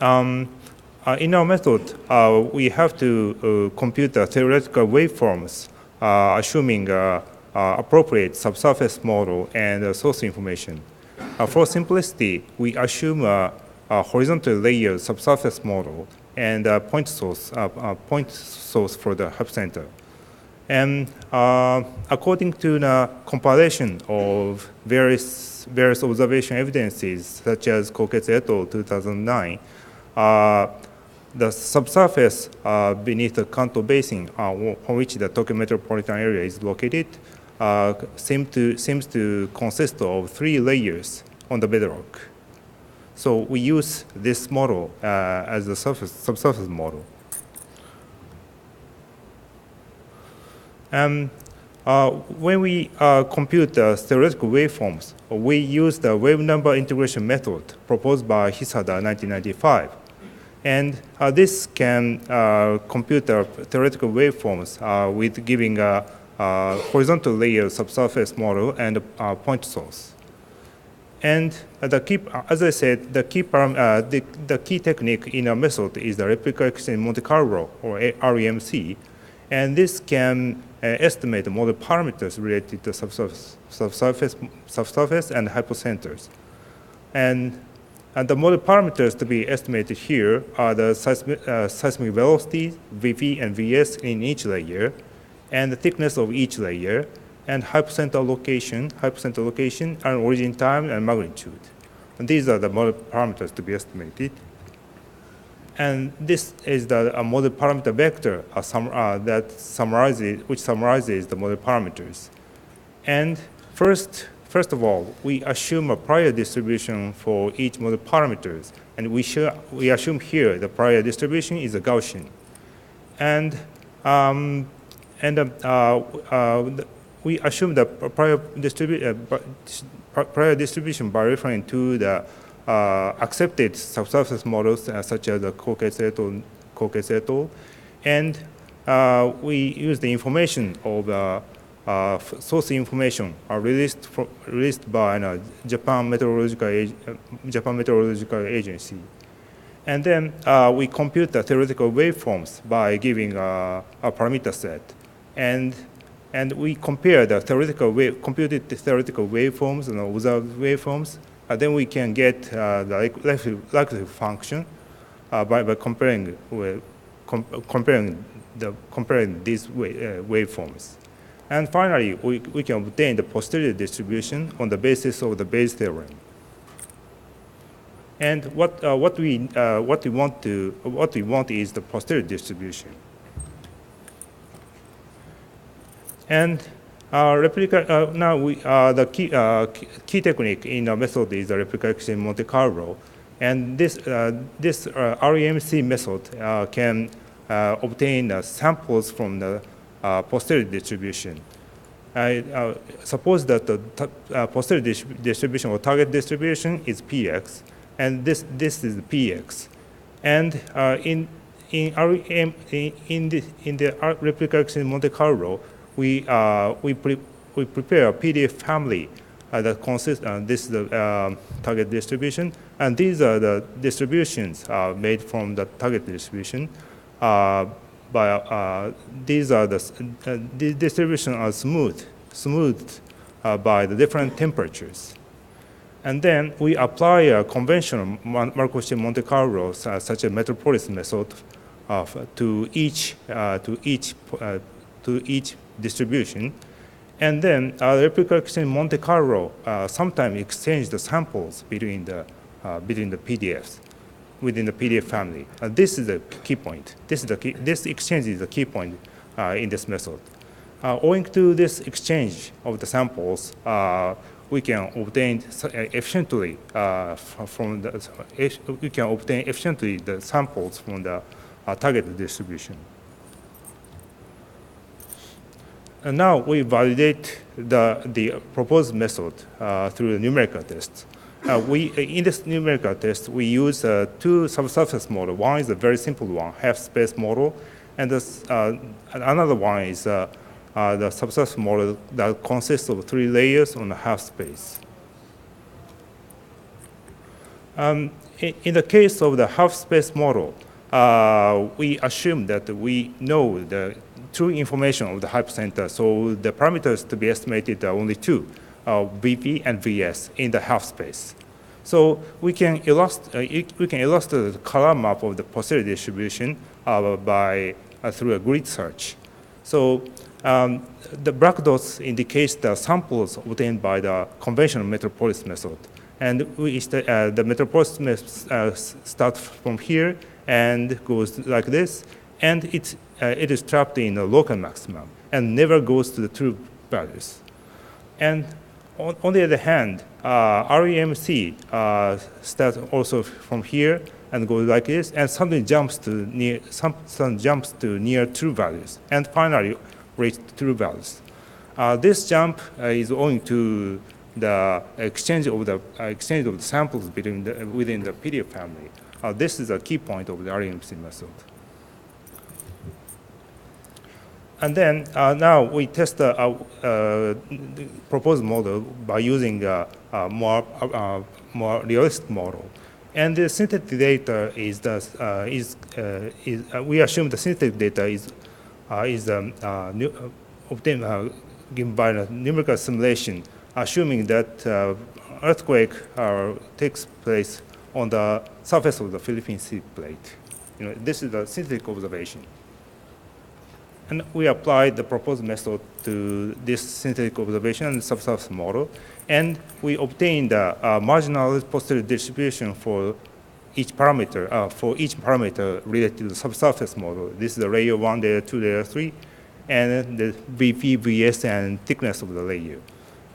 In our method, we have to compute the theoretical waveforms, assuming appropriate subsurface model and source information. For simplicity, we assume a horizontal layer subsurface model and a point source for the epicenter. And according to the compilation of various observation evidences, such as Koketsu et al. 2009, the subsurface beneath the Kanto Basin, on which the Tokyo metropolitan area is located, seems to consist of 3 layers on the bedrock. So we use this model as the subsurface model. When we compute the theoretical waveforms, we use the wave number integration method proposed by Hisada in 1995. And this can compute the theoretical waveforms with giving a horizontal layer subsurface model and a point source. And as I said, the key technique in our method is the replica exchange Monte Carlo, or REMC. And this can estimate the model parameters related to subsurface and hypocenters. And the model parameters to be estimated here are the seismic velocity, VV and VS in each layer, and the thickness of each layer, and hypocenter location, and origin time and magnitude. And these are the model parameters to be estimated. And this is the model parameter vector which summarizes the model parameters. And first of all, we assume a prior distribution for each model parameters, and we assume here the prior distribution is a Gaussian. And we assume the prior distribution by referring to the accepted subsurface models such as the Kokes et al. And we use the information of the source information released by Japan Meteorological Agency. And then we compute the theoretical waveforms by giving a parameter set. And we compare the computed theoretical waveforms and observed waveforms. Then we can get the likelihood function by comparing these waveforms. And finally, we can obtain the posterior distribution on the basis of the Bayes theorem. And what we want is the posterior distribution. And the key technique in our method is the replica exchange Monte Carlo. And this REMC method can obtain samples from the posterior distribution. Suppose that the posterior distribution or target distribution is Px, and this is the Px. And in the replica exchange Monte Carlo, we prepare a PDF family that consists. This is the target distribution, and these are the distributions made from the target distribution. These distributions are smoothed by the different temperatures. And then we apply a conventional Markov-Chain Monte Carlo, such a metropolis method, to each distribution. And then replica exchange Monte Carlo sometimes exchange the samples between the PDFs within the PDF family. This is the key point. This exchange is the key point in this method. Owing to this exchange of the samples, we can obtain efficiently the samples from the target distribution. And now we validate the proposed method through the numerical tests. In this numerical test, we use two subsurface models. One is a very simple one, half-space model, and another one is the subsurface model that consists of 3 layers on a half-space. In the case of the half-space model, we assume that we know the true information of the hypocenter, so the parameters to be estimated are only 2, VP and VS in the half space. So we can illustrate the color map of the posterior distribution through a grid search. So the black dots indicate the samples obtained by the conventional metropolis method, and the metropolis method starts from here and goes like this, and it is trapped in a local maximum and never goes to the true values. And on the other hand, REMC starts also from here and goes like this, and suddenly jumps to near true values, and finally reach true values. This jump is owing to the exchange of the samples within the PDF family. This is a key point of the RMC method. And then now we test the proposed model by using a more realistic model. And the synthetic data we assume the synthetic data is obtained given by a numerical simulation, assuming that earthquake takes place on the surface of the Philippine Sea plate. This is the synthetic observation. And we applied the proposed method to this synthetic observation and subsurface model, and we obtained a marginal posterior distribution for each parameter related to the subsurface model. This is the layer 1, layer 2, layer 3, and the VP, VS, and thickness of the layer.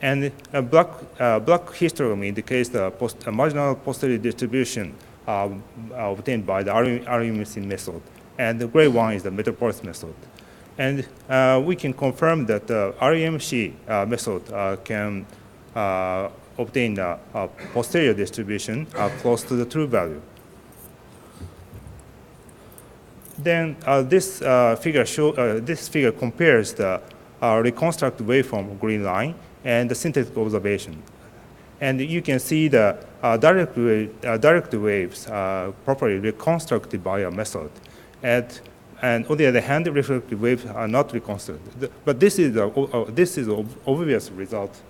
And a black histogram indicates the marginal posterior distribution obtained by the RMC method, and the gray one is the Metropolis method. And we can confirm that the RMC method can obtain a posterior distribution close to the true value. Then this figure compares the reconstructed waveform green line and the synthetic observation. And you can see the direct waves properly reconstructed by a method. And on the other hand, reflected waves are not reconstructed. But this is obvious result.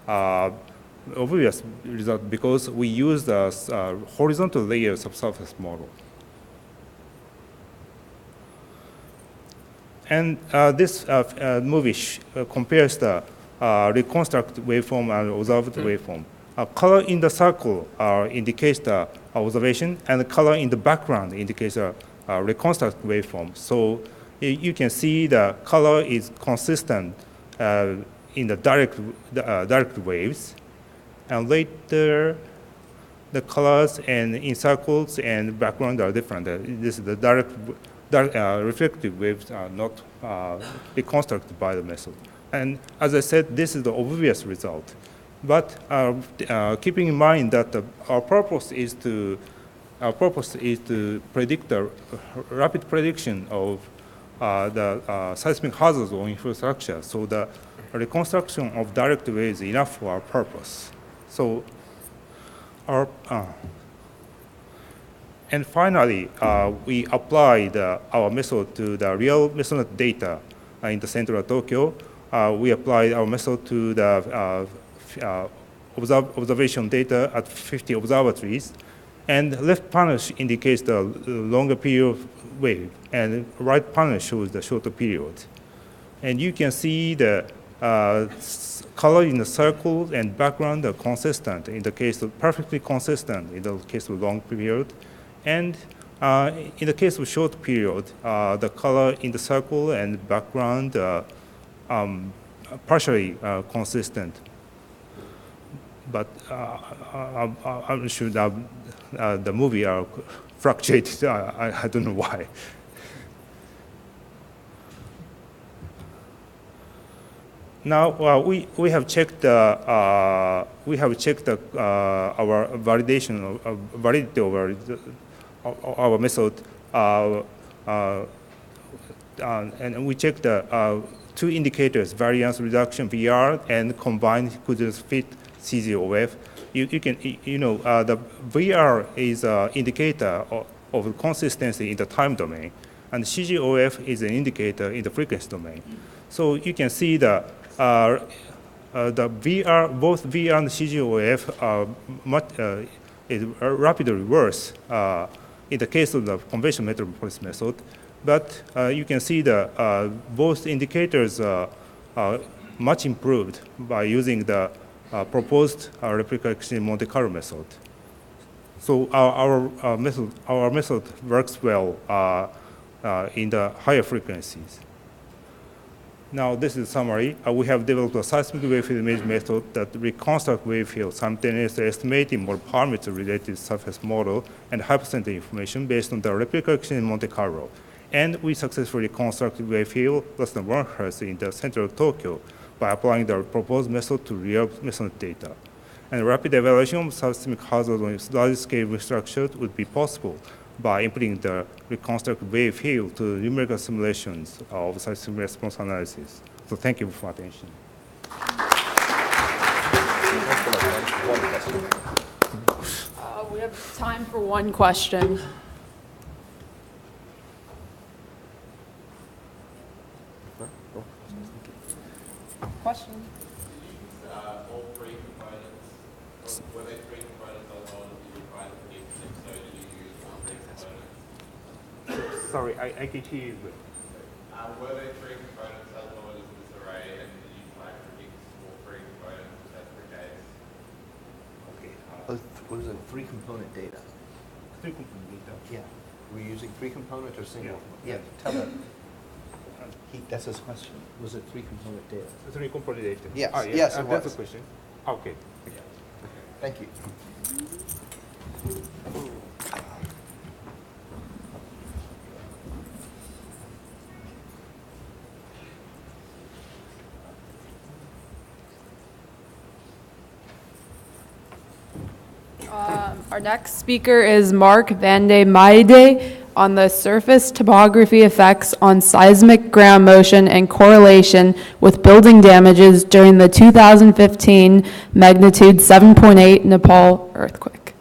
Obvious result because we use the horizontal layer subsurface model. And this movie compares the reconstructed waveform and observed waveform. Color in the circle indicates the observation, and the color in the background indicates a reconstructed waveform. So you can see the color is consistent in the direct waves, and later the colors and in circles and background are different. This is the direct reflective waves are not reconstructed by the method. And as I said, this is the obvious result. But keeping in mind that our purpose is to predict the rapid prediction of the seismic hazards or infrastructure. So the reconstruction of direct waves is enough for our purpose. So and finally, we applied our method to the real mesonet data in the central Tokyo. We applied our method to the observation data at 50 observatories. And left panel indicates the longer period wave, and right panel shows the shorter period. And you can see the color in the circle and background are consistent in the case of perfectly consistent in the case of long period. And in the case of short period, the color in the circle and background partially consistent. But I'm sure that the movie are fluctuated. I don't know why. Now we have checked our validation of validity over our method, and we checked the two indicators: variance reduction (VR) and combined coherence fit (CGOF). The VR is an indicator of consistency in the time domain, and CGOF is an indicator in the frequency domain. So you can see the VR, both VR and CGOF are is rapidly worse in the case of the conventional Metropolis method. But you can see the both indicators are much improved by using the proposed replica exchange Monte Carlo method. So our method works well in the higher frequencies. Now this is a summary. We have developed a seismic wave field image method that reconstructs wave field simultaneously estimating more parameter related surface model and hypercenter information based on the replica exchange Monte Carlo. And we successfully constructed wave field less than 1 Hz in the central Tokyo by applying the proposed method to real mesonet data. And rapid evaluation of seismic hazard on large-scale structures would be possible by implementing the reconstructed wave field to numerical simulations of seismic response analysis. So thank you for attention. We have time for one question. Question? All three components, were they three components on all of you tried to predict, so did you use all three components? Sorry, I can hear you. Were there three components as well as this array, and did you try to predict all three components if that's the case? Okay. Was it three-component data? Three-component data. Yeah. Were you using three-component or single? Yeah. Tell that. That's his question. Was it three-component data? Three-component data. Yes, Oh, yeah. yes, it That's was. the question. Okay. Thank you. Our next speaker is Mark van de Meijde on the surface topography effects on seismic ground motion and correlation with building damages during the 2015 magnitude 7.8 Nepal earthquake.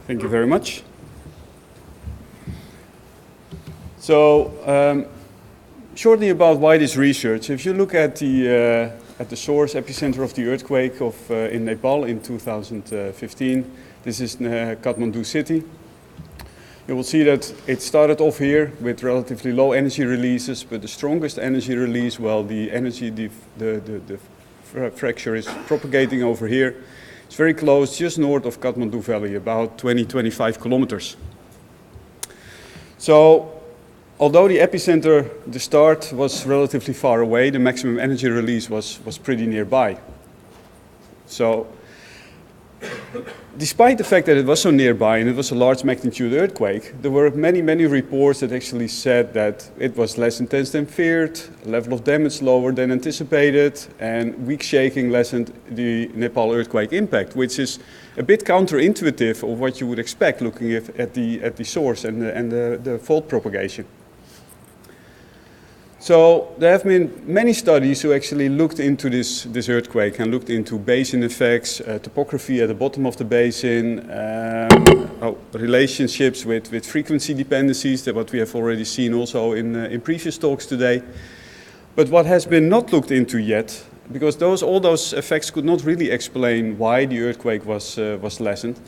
Thank you very much. So, shortly about why this research. If you look at the source epicenter of the earthquake in Nepal in 2015, this is Kathmandu city. You will see that it started off here with relatively low energy releases, but the strongest energy release, well, the energy, the fracture is propagating over here. It's very close, just north of Kathmandu Valley, about 20-25 kilometers. So, although the epicenter, the start was relatively far away, the maximum energy release was pretty nearby. So, despite the fact that it was so nearby and it was a large magnitude earthquake, there were many reports that actually said that it was less intense than feared, level of damage lower than anticipated, and weak shaking lessened the Nepal earthquake impact, which is a bit counterintuitive of what you would expect looking at the source and the fault propagation. So there have been many studies who actually looked into this earthquake and looked into basin effects, topography at the bottom of the basin, relationships with frequency dependencies, that what we have already seen also in previous talks today. But what has been not looked into yet, because all those effects could not really explain why the earthquake was lessened,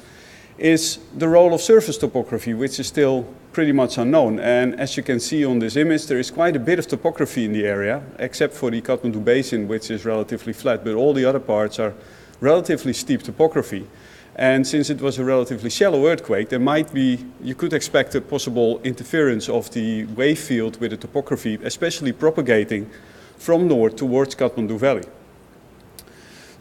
is the role of surface topography, which is still pretty much unknown. And as you can see on this image, there is quite a bit of topography in the area, except for the Kathmandu Basin, which is relatively flat, but all the other parts are relatively steep topography. And since it was a relatively shallow earthquake, you could expect a possible interference of the wave field with the topography, especially propagating from north towards Kathmandu Valley.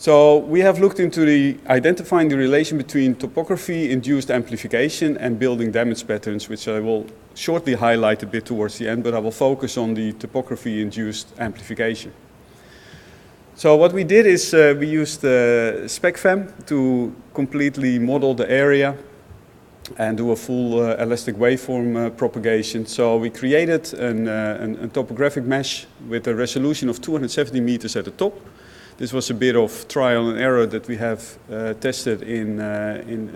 So we have looked into identifying the relation between topography-induced amplification and building damage patterns, which I will shortly highlight a bit towards the end, but I will focus on the topography-induced amplification. So what we did is we used SpecFEM to completely model the area and do a full elastic waveform propagation. So we created a topographic mesh with a resolution of 270 meters at the top. This was a bit of trial and error that we have tested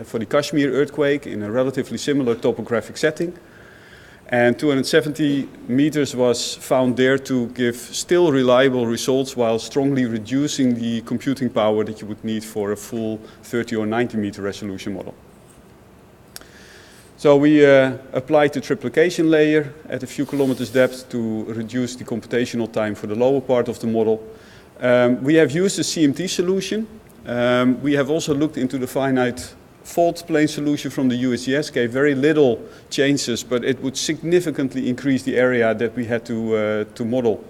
for the Kashmir earthquake in a relatively similar topographic setting. And 270 meters was found there to give still reliable results while strongly reducing the computing power that you would need for a full 30 or 90 meter resolution model. So we applied the triplication layer at a few kilometers depth to reduce the computational time for the lower part of the model. We have used a CMT solution. We have also looked into the finite fault plane solution from the USGS, gave very little changes, but it would significantly increase the area that we had to model.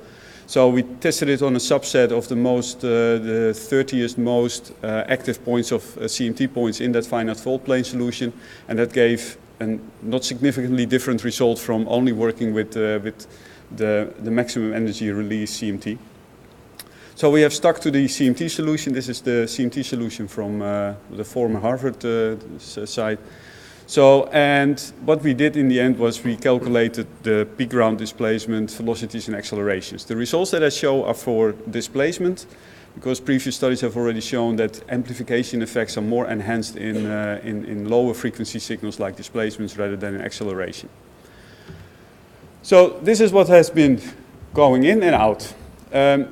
So we tested it on a subset of the 30th most active points of CMT points in that finite fault plane solution, and that gave a not significantly different result from only working with the maximum energy release CMT. So we have stuck to the CMT solution. This is the CMT solution from the former Harvard site. So, and what we did in the end was we calculated the peak ground displacement, velocities and accelerations. The results that I show are for displacement, because previous studies have already shown that amplification effects are more enhanced in lower frequency signals like displacements rather than in acceleration. So this is what has been going in and out.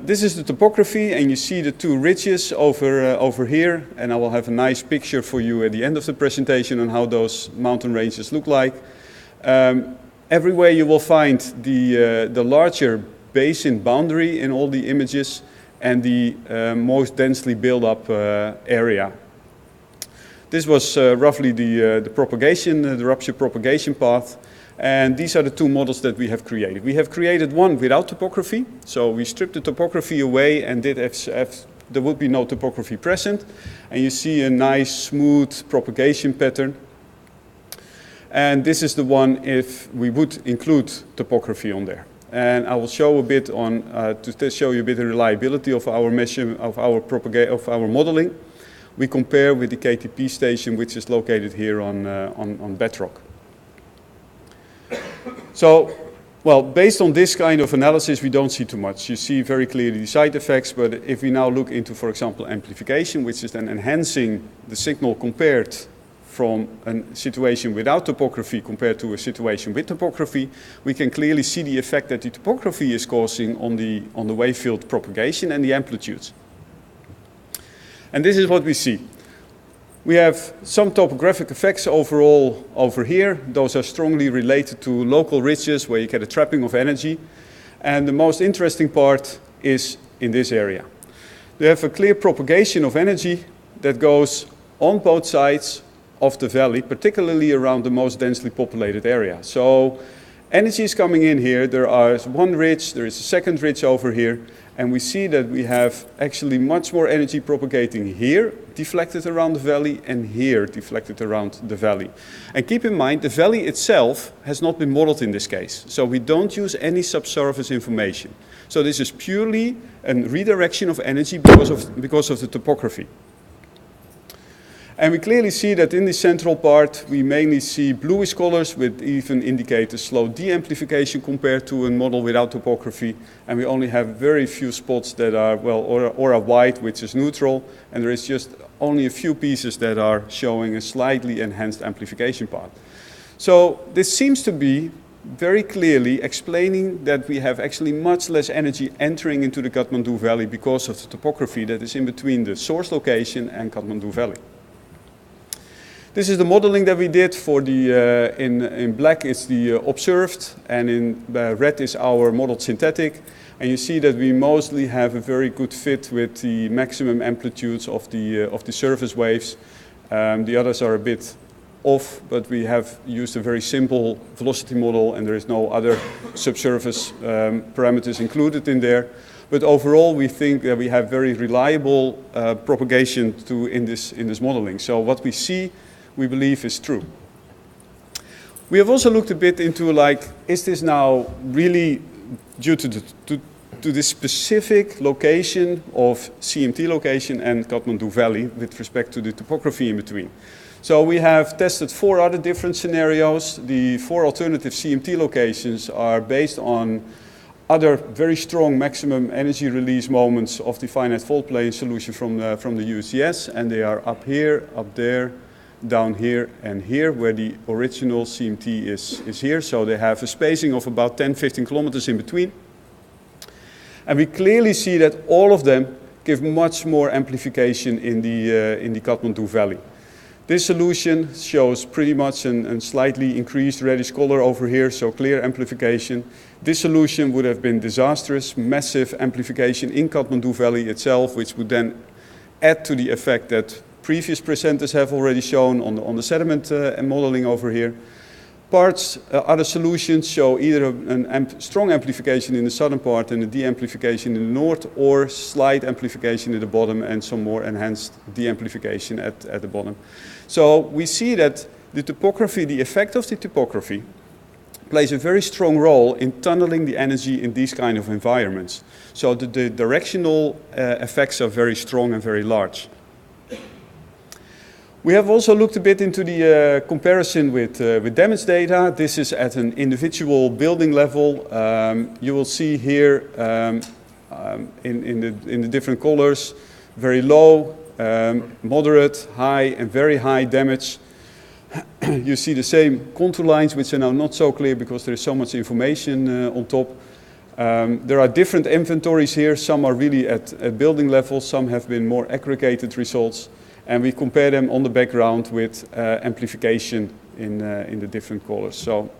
This is the topography, and you see the two ridges over here, and I will have a nice picture for you at the end of the presentation on how those mountain ranges look like. Everywhere you will find the larger basin boundary in all the images and the most densely built up area. This was roughly the propagation, the rupture propagation path. And these are the two models that we have created. We have created one without topography. So we stripped the topography away and did there would be no topography present. And you see a nice smooth propagation pattern. And this is the one if we would include topography on there. And I will show a bit on, to show you a bit of reliability of our measure, of our modeling. We compare with the KTP station, which is located here on bedrock. So, well, based on this kind of analysis, we don't see too much. You see very clearly the side effects, but if we now look into, for example, amplification, which is then enhancing the signal compared from a situation without topography compared to a situation with topography, we can clearly see the effect that the topography is causing on the wave field propagation and the amplitudes. And this is what we see. We have some topographic effects overall over here. Those are strongly related to local ridges where you get a trapping of energy. And the most interesting part is in this area. We have a clear propagation of energy that goes on both sides of the valley, particularly around the most densely populated area. So energy is coming in here. There is one ridge, there is a second ridge over here. And we see that we have actually much more energy propagating here, deflected around the valley, and here, deflected around the valley. And keep in mind, the valley itself has not been modeled in this case. So we don't use any subsurface information. So this is purely a redirection of energy because of the topography. And we clearly see that in the central part, we mainly see bluish colors which even indicate a slow de-amplification compared to a model without topography. And we only have very few spots that are, well, or a white, which is neutral. And there is just only a few pieces that are showing a slightly enhanced amplification path. So this seems to be very clearly explaining that we have actually much less energy entering into the Kathmandu Valley because of the topography that is in between the source location and Kathmandu Valley. This is the modeling that we did for the, in black is the observed, and in red is our modeled synthetic. And you see that we mostly have a very good fit with the maximum amplitudes of the surface waves. The others are a bit off, but we have used a very simple velocity model, and there is no other subsurface parameters included in there. But overall, we think that we have very reliable propagation in this modeling. So what we see, we believe is true. We have also looked a bit into, like, is this now really due to this specific location of CMT location and Kathmandu Valley with respect to the topography in between. So we have tested 4 other different scenarios. The 4 alternative CMT locations are based on other very strong maximum energy release moments of the finite fault plane solution from the USGS, and they are up here, up there, down here and here, where the original CMT is here. So they have a spacing of about 10-15 kilometers in between. And we clearly see that all of them give much more amplification in the Kathmandu Valley. This solution shows pretty much a slightly increased reddish color over here, so clear amplification. This solution would have been disastrous, massive amplification in Kathmandu Valley itself, which would then add to the effect that previous presenters have already shown on the sediment modeling over here. Other solutions show either a strong amplification in the southern part and a de-amplification in the north, or slight amplification in the bottom and some more enhanced de-amplification at the bottom. So we see that the topography, the effect of the topography, plays a very strong role in tunneling the energy in these kind of environments. So the directional effects are very strong and very large. We have also looked a bit into the comparison with damage data. This is at an individual building level. You will see here in the different colors, very low, moderate, high, and very high damage. You see the same contour lines, which are now not so clear because there is so much information on top. There are different inventories here. Some are really at building level. Some have been more aggregated results. And we compare them on the background with amplification in the different colors. So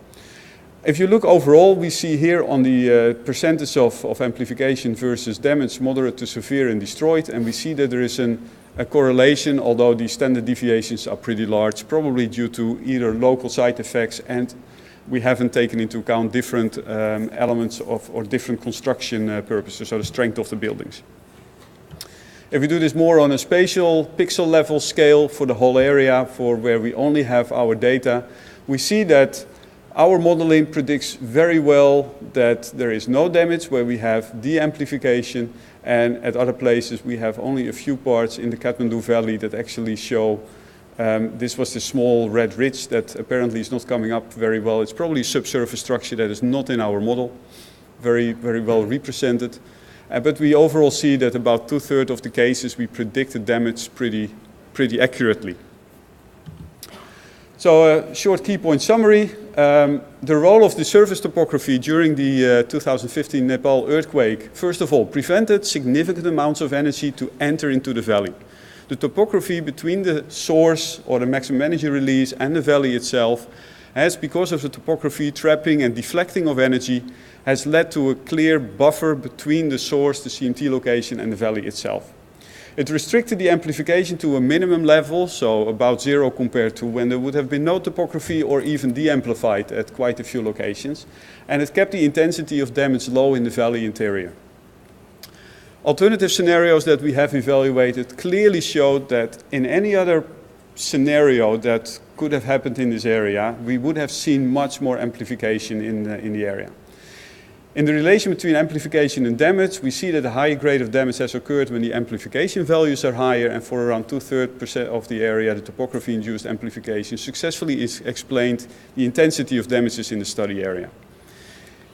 if you look overall, we see here on the percentage of amplification versus damage, moderate to severe and destroyed. And we see that there is a correlation, although the standard deviations are pretty large, probably due to either local side effects, and we haven't taken into account different elements or different construction purposes, so the strength of the buildings. If we do this more on a spatial pixel level scale for the whole area, for where we only have our data, we see that our modeling predicts very well that there is no damage where we have de-amplification, and at other places we have only a few parts in the Kathmandu Valley that actually show this was the small red ridge that apparently is not coming up very well. It's probably a subsurface structure that is not in our model, very, very well represented. But we overall see that about 2/3 of the cases we predict the damage pretty accurately. So a short key point summary. The role of the surface topography during the 2015 Nepal earthquake, first of all, prevented significant amounts of energy to enter into the valley. The topography between the source or the maximum energy release and the valley itself has, because of the topography trapping and deflecting of energy, has led to a clear buffer between the source, the CMT location, and the valley itself. It restricted the amplification to a minimum level, so about 0 compared to when there would have been no topography or even de-amplified at quite a few locations. And it kept the intensity of damage low in the valley interior. Alternative scenarios that we have evaluated clearly showed that in any other scenario that could have happened in this area, we would have seen much more amplification in the area. In the relation between amplification and damage, we see that a higher grade of damage has occurred when the amplification values are higher, and for around 2/3% of the area, the topography-induced amplification successfully explained the intensity of damages in the study area.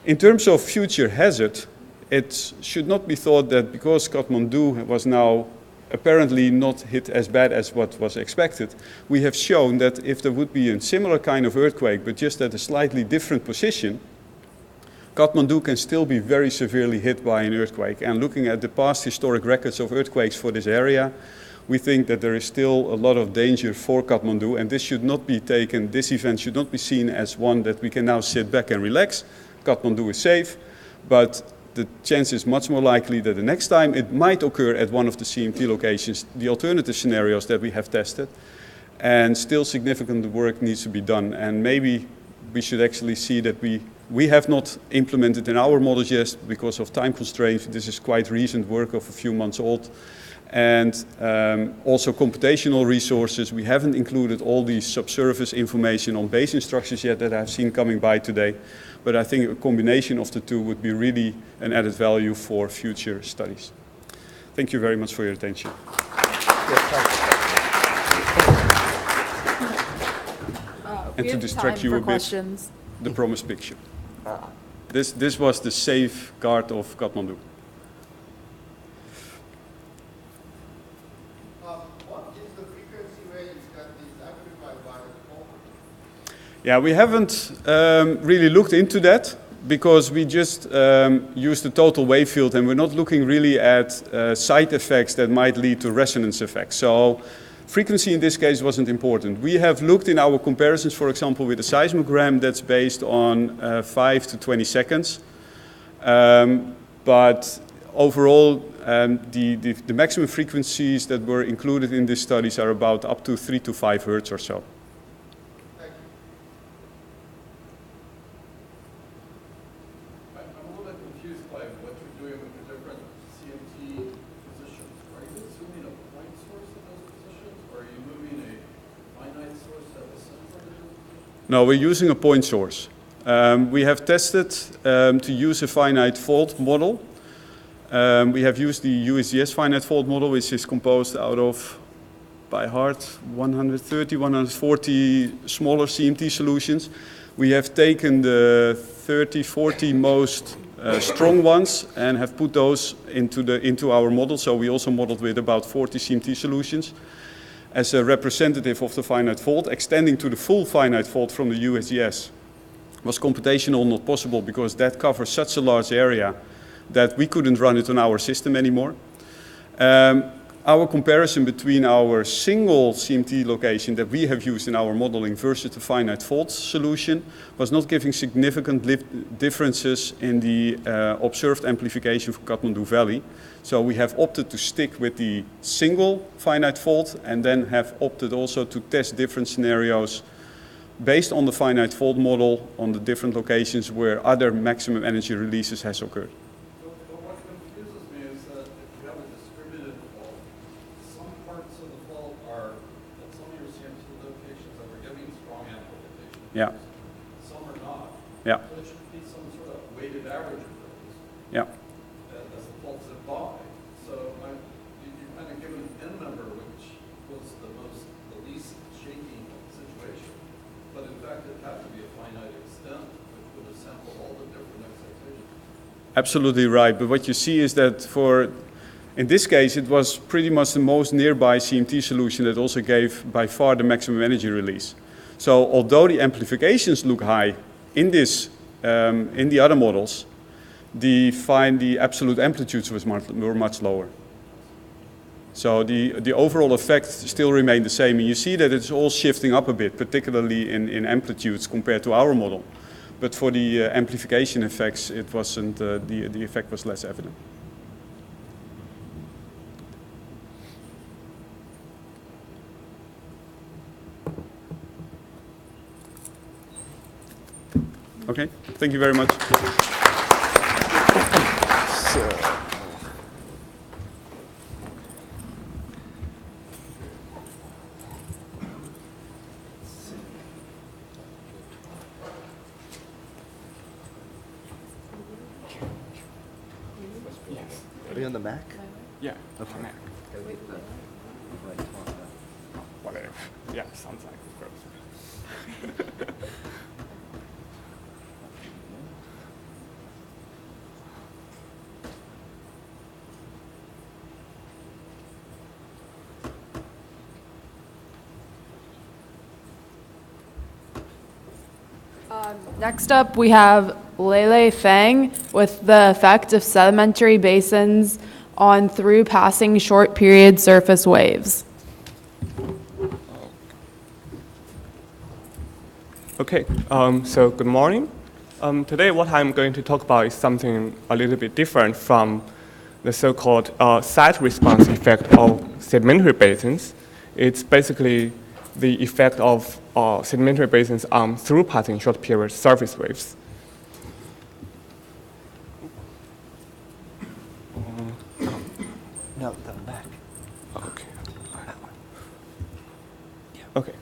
In terms of future hazard, it should not be thought that because Kathmandu was now apparently not hit as bad as what was expected, we have shown that if there would be a similar kind of earthquake, but just at a slightly different position, Kathmandu can still be very severely hit by an earthquake. And looking at the past historic records of earthquakes for this area, we think that there is still a lot of danger for Kathmandu, and this should not be taken, this event should not be seen as one that we can now sit back and relax. Kathmandu is safe, but the chance is much more likely that the next time it might occur at one of the CMT locations, the alternative scenarios that we have tested, and still significant work needs to be done. And maybe we should actually see that we have not implemented in our models yet because of time constraints. This is quite recent work of a few months old. And also computational resources. We haven't included all the subsurface information on basin structures yet that I've seen coming by today. But I think a combination of the two would be really an added value for future studies. Thank you very much for your attention. And to distract you a bit, the promised picture. This was the safeguard of Kathmandu. What is the frequency range that is amplified by the topography? Yeah, we haven't really looked into that because we just used the total wave field, and we're not looking really at side effects that might lead to resonance effects. So frequency in this case wasn't important. We have looked in our comparisons, for example, with a seismogram that's based on 5 to 20 seconds. But overall, the maximum frequencies that were included in these studies are about up to 3 to 5 hertz or so. Thank you. I'm a little bit confused by what you're doing with the different CMT positions. Are you assuming a point source of those positions, or are you moving a finite source at the center of the position? No, we're using a point source. We have tested to use a finite fault model. We have used the USGS finite fault model, which is composed out of, by heart, 130, 140 smaller CMT solutions. We have taken the 30, 40 most strong ones and have put those into our model. So we also modeled with about 40 CMT solutions as a representative of the finite fault. Extending to the full finite fault from the USGS was computational not possible because that covers such a large area that we couldn't run it on our system anymore. Our comparison between our single CMT location that we have used in our modeling versus the finite fault solution was not giving significant differences in the observed amplification for Kathmandu Valley. So we have opted to stick with the single finite fault and then have opted also to test different scenarios based on the finite fault model on the different locations where other maximum energy releases has occurred. But what confuses me is that if you have a distributed fault, some parts of the fault are, at some of your CMT locations that are giving strong amplification. Yeah. Some are not. Yeah. So it should be some sort of weighted average of those Yeah. as the faults zip by. So you kind of given an N number, which was the least shaky situation. But in fact, it had to be a finite extent, which would have sampled all the different excitations. Absolutely right. But what you see is that in this case, it was pretty much the most nearby CMT solution that also gave by far the maximum energy release. So although the amplifications look high in this, in the other models, the absolute amplitudes were much lower. So the overall effect still remained the same. And you see that it's all shifting up a bit, particularly in amplitudes compared to our model. But for the amplification effects, it wasn't, the effect was less evident. Okay, thank you very much. Are you on the Mac? Yeah. Okay. Mac. Whatever. Yeah, sounds like it gross. Next up, we have Lili Feng with the effect of sedimentary basins on through passing short period surface waves. Okay, so good morning. Today what I'm going to talk about is something a little bit different from the so-called site response effect of sedimentary basins. It's basically the effect of sedimentary basins on through passing short period surface waves. No, the Mac. Okay. Okay,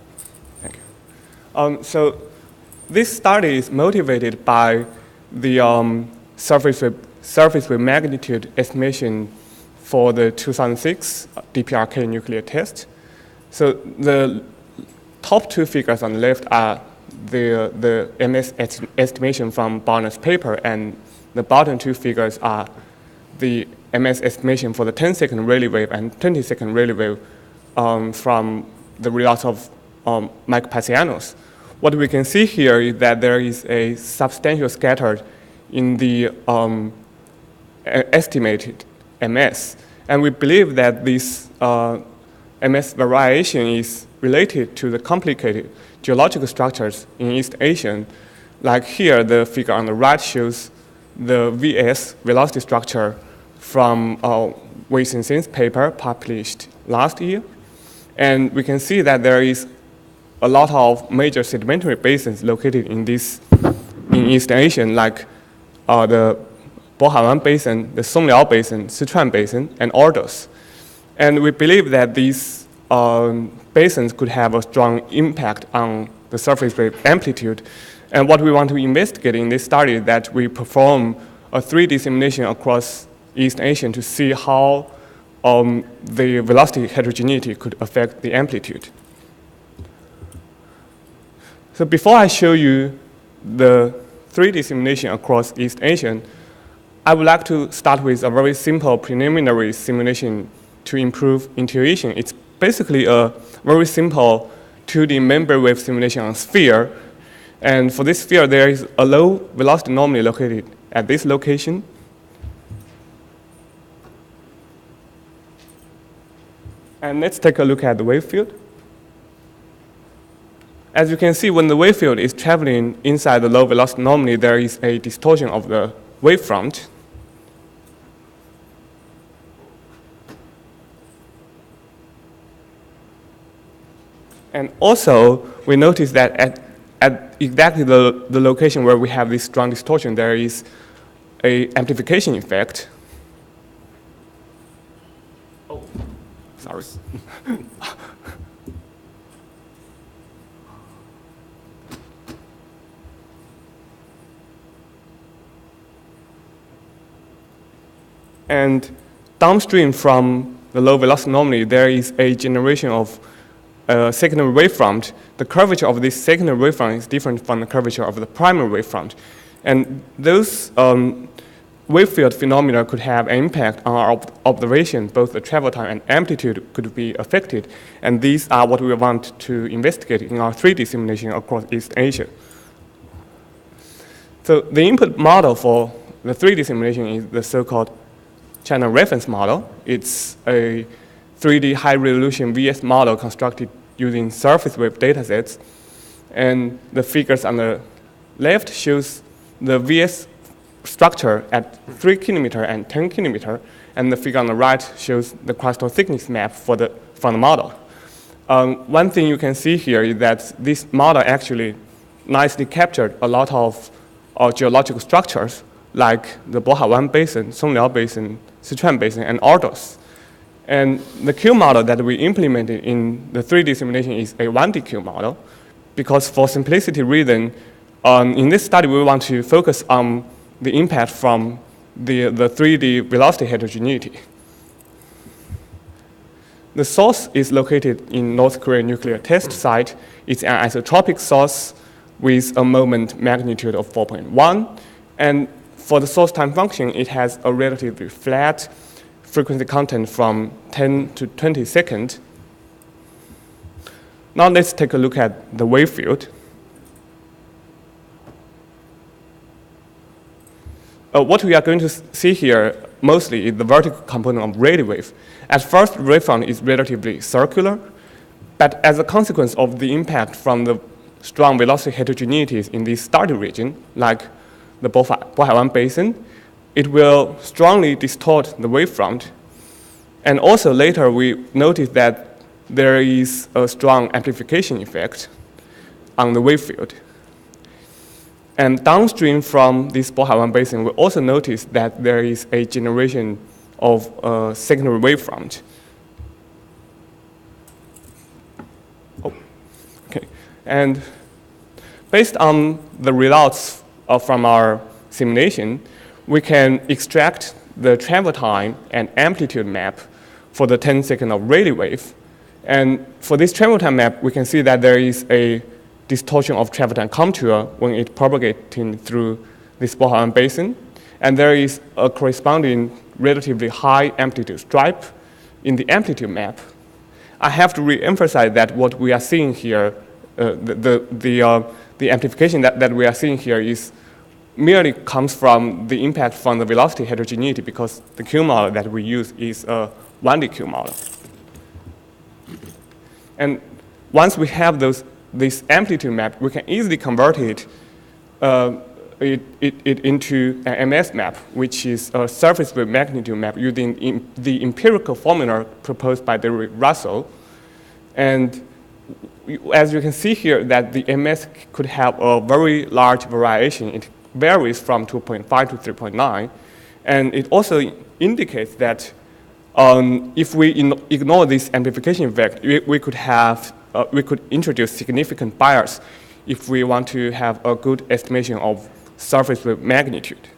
thank you. So this study is motivated by the surface wave magnitude estimation for the 2006 DPRK nuclear test. So the top two figures on the left are the MS estimation from Barner's paper, and the bottom two figures are the MS estimation for the 10-second Rayleigh wave and 20-second Rayleigh wave from the results of Mike Paciano's. What we can see here is that there is a substantial scatter in the estimated MS, and we believe that this MS variation is related to the complicated geological structures in East Asia. Like here, the figure on the right shows the VS velocity structure from Wei Xinxin's paper published last year. And we can see that there is a lot of major sedimentary basins located in East Asia, like the Bohawan Basin, the Songliao Basin, Sichuan Basin, and others. And we believe that these basins could have a strong impact on the surface wave amplitude And what we want to investigate in this study is that we perform a 3D simulation across East Asia to see how the velocity heterogeneity could affect the amplitude. So before I show you the 3D simulation across East Asia, I would like to start with a very simple preliminary simulation to improve intuition. It's basically a very simple 2D member wave simulation on sphere. And for this sphere, there is a low velocity anomaly located at this location. And let's take a look at the wave field. As you can see, when the wave field is traveling inside the low velocity anomaly, there is a distortion of the wavefront. And also, we notice that at exactly the location where we have this strong distortion, there is an amplification effect. Oh, sorry. And downstream from the low velocity anomaly, there is a generation of secondary wavefront. The curvature of this secondary wavefront is different from the curvature of the primary wavefront. And those wave field phenomena could have an impact on our observation. Both the travel time and amplitude could be affected. And these are what we want to investigate in our 3D simulation across East Asia. So the input model for the 3D simulation is the so-called channel reference model. It's a 3D high-resolution VS model constructed using surface wave datasets. And the figures on the left shows the VS structure at 3 kilometer and 10 kilometer, and the figure on the right shows the crustal thickness map from the model. One thing you can see here is that this model actually nicely captured a lot of geological structures like the Bohawan Basin, Songliao Basin, Sichuan Basin, and Ordos. And the Q model that we implemented in the 3D simulation is a 1D Q model, because for simplicity reason, in this study we want to focus on the impact from the 3D velocity heterogeneity. The source is located in North Korean nuclear test site. It's an isotropic source with a moment magnitude of 4.1. And for the source time function, it has a relatively flat frequency content from 10 to 20 seconds. Now let's take a look at the wave field. What we are going to see here mostly is the vertical component of radio wave. At first, the wavefront is relatively circular, but as a consequence of the impact from the strong velocity heterogeneities in this study region, like the Bohawan Basin, it will strongly distort the wavefront. And also later we notice that there is a strong amplification effect on the wave field. And downstream from this Bohawan Basin, we also notice that there is a generation of secondary wavefront. Okay. And based on the results from our simulation, we can extract the travel time and amplitude map for the 10 second of radio wave. And for this travel time map, we can see that there is a distortion of travel time contour when it propagating through this Bohawan Basin. And there is a corresponding relatively high amplitude stripe in the amplitude map. I have to re-emphasize that what we are seeing here, the amplification that we are seeing here is merely comes from the impact from the velocity heterogeneity, because the Q model that we use is a 1D Q model. And once we have this amplitude map, we can easily convert it into an MS map, which is a surface wave magnitude map using the empirical formula proposed by Derrick Russell. And as you can see here, that the MS could have a very large variation. It varies from 2.5 to 3.9. And it also indicates that if we ignore this amplification effect, we could introduce significant bias if we want to have a good estimation of surface wave magnitude.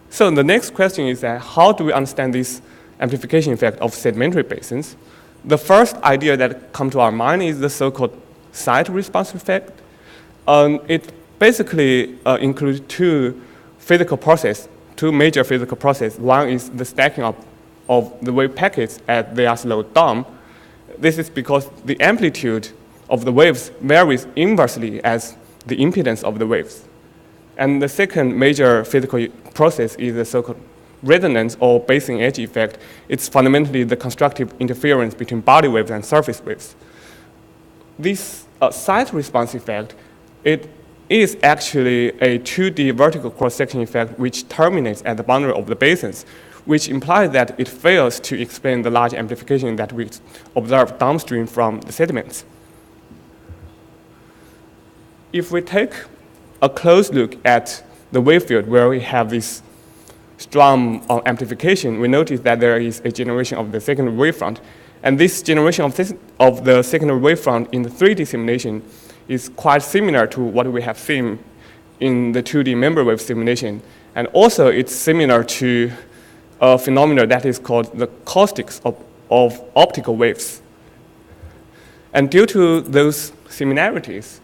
So the next question is that how do we understand this amplification effect of sedimentary basins? The first idea that comes to our mind is the so-called site response effect. It basically includes two major physical processes. One is the stacking up of the wave packets as they are slowed down. This is because the amplitude of the waves varies inversely as the impedance of the waves. And the second major physical process is the so-called resonance or basin edge effect. It's fundamentally the constructive interference between body waves and surface waves. This site response effect, it is actually a 2D vertical cross-section effect which terminates at the boundary of the basins, which implies that it fails to explain the large amplification that we observe downstream from the sediments. If we take a close look at the wave field where we have this strong amplification, we notice that there is a generation of the secondary wavefront. And this generation of the secondary wavefront in the 3D simulation is quite similar to what we have seen in the 2D member wave simulation. And also it's similar to a phenomenon that is called the caustics of optical waves. And due to those similarities,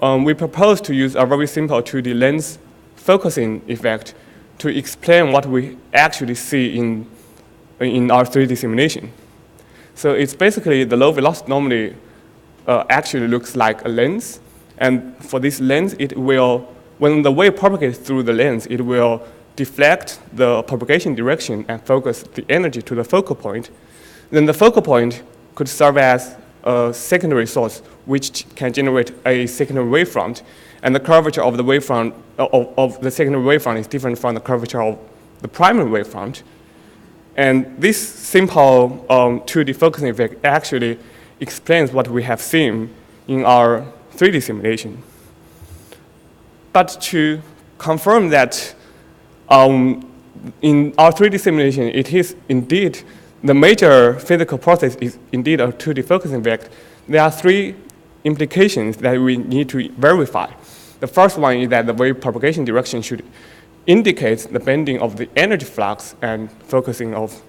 we propose to use a very simple 2D lens focusing effect to explain what we actually see in our 3D simulation. So it's basically the low velocity anomaly actually looks like a lens. And for this lens, it will, when the wave propagates through the lens, it will deflect the propagation direction and focus the energy to the focal point. Then the focal point could serve as a secondary source, which can generate a secondary wavefront. And the curvature of the wavefront of the secondary wavefront is different from the curvature of the primary wavefront. And this simple 2D focusing effect actually explains what we have seen in our 3D simulation. But to confirm that in our 3D simulation, it is indeed the major physical process is indeed a 2D focusing effect, there are three implications that we need to verify. The first one is that the wave propagation direction should indicate the bending of the energy flux and focusing of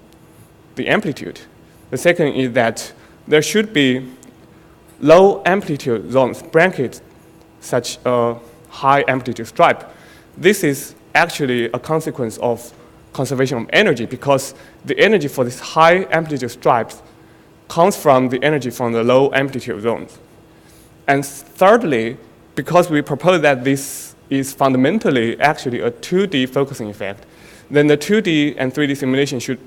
the amplitude. The second is that there should be low amplitude zones blanket such a high amplitude stripe. This is actually a consequence of conservation of energy because the energy for these high amplitude stripes comes from the energy from the low amplitude zones. And thirdly, because we propose that this is fundamentally actually a 2D focusing effect, then the 2D and 3D simulation should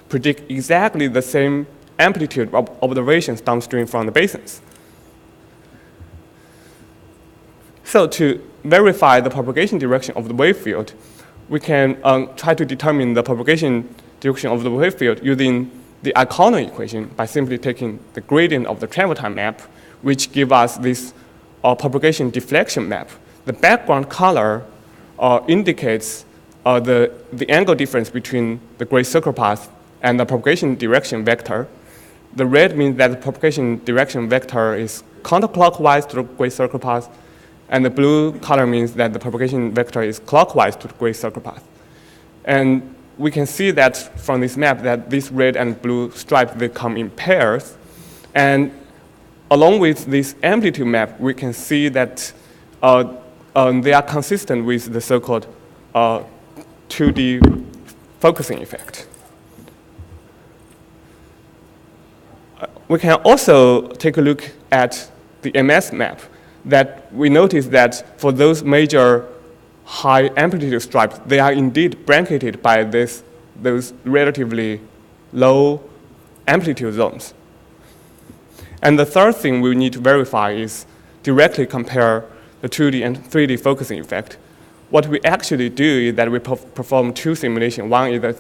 predict exactly the same amplitude of observations downstream from the basins. So to verify the propagation direction of the wave field, we can try to determine the propagation direction of the wave field using the Iacono equation by simply taking the gradient of the travel time map, which gives us this propagation deflection map. The background color indicates the angle difference between the gray circle path and the propagation direction vector. The red means that the propagation direction vector is counterclockwise to the gray circle path, and the blue color means that the propagation vector is clockwise to the gray circle path. And we can see that from this map that these red and blue stripes, they come in pairs. And along with this amplitude map, we can see that they are consistent with the so-called 2D focusing effect. We can also take a look at the MS map that we notice that for those major high amplitude stripes, they are indeed blanketed by those relatively low amplitude zones. And the third thing we need to verify is directly compare the 2D and 3D focusing effect. What we actually do is that we perform two simulations. One is a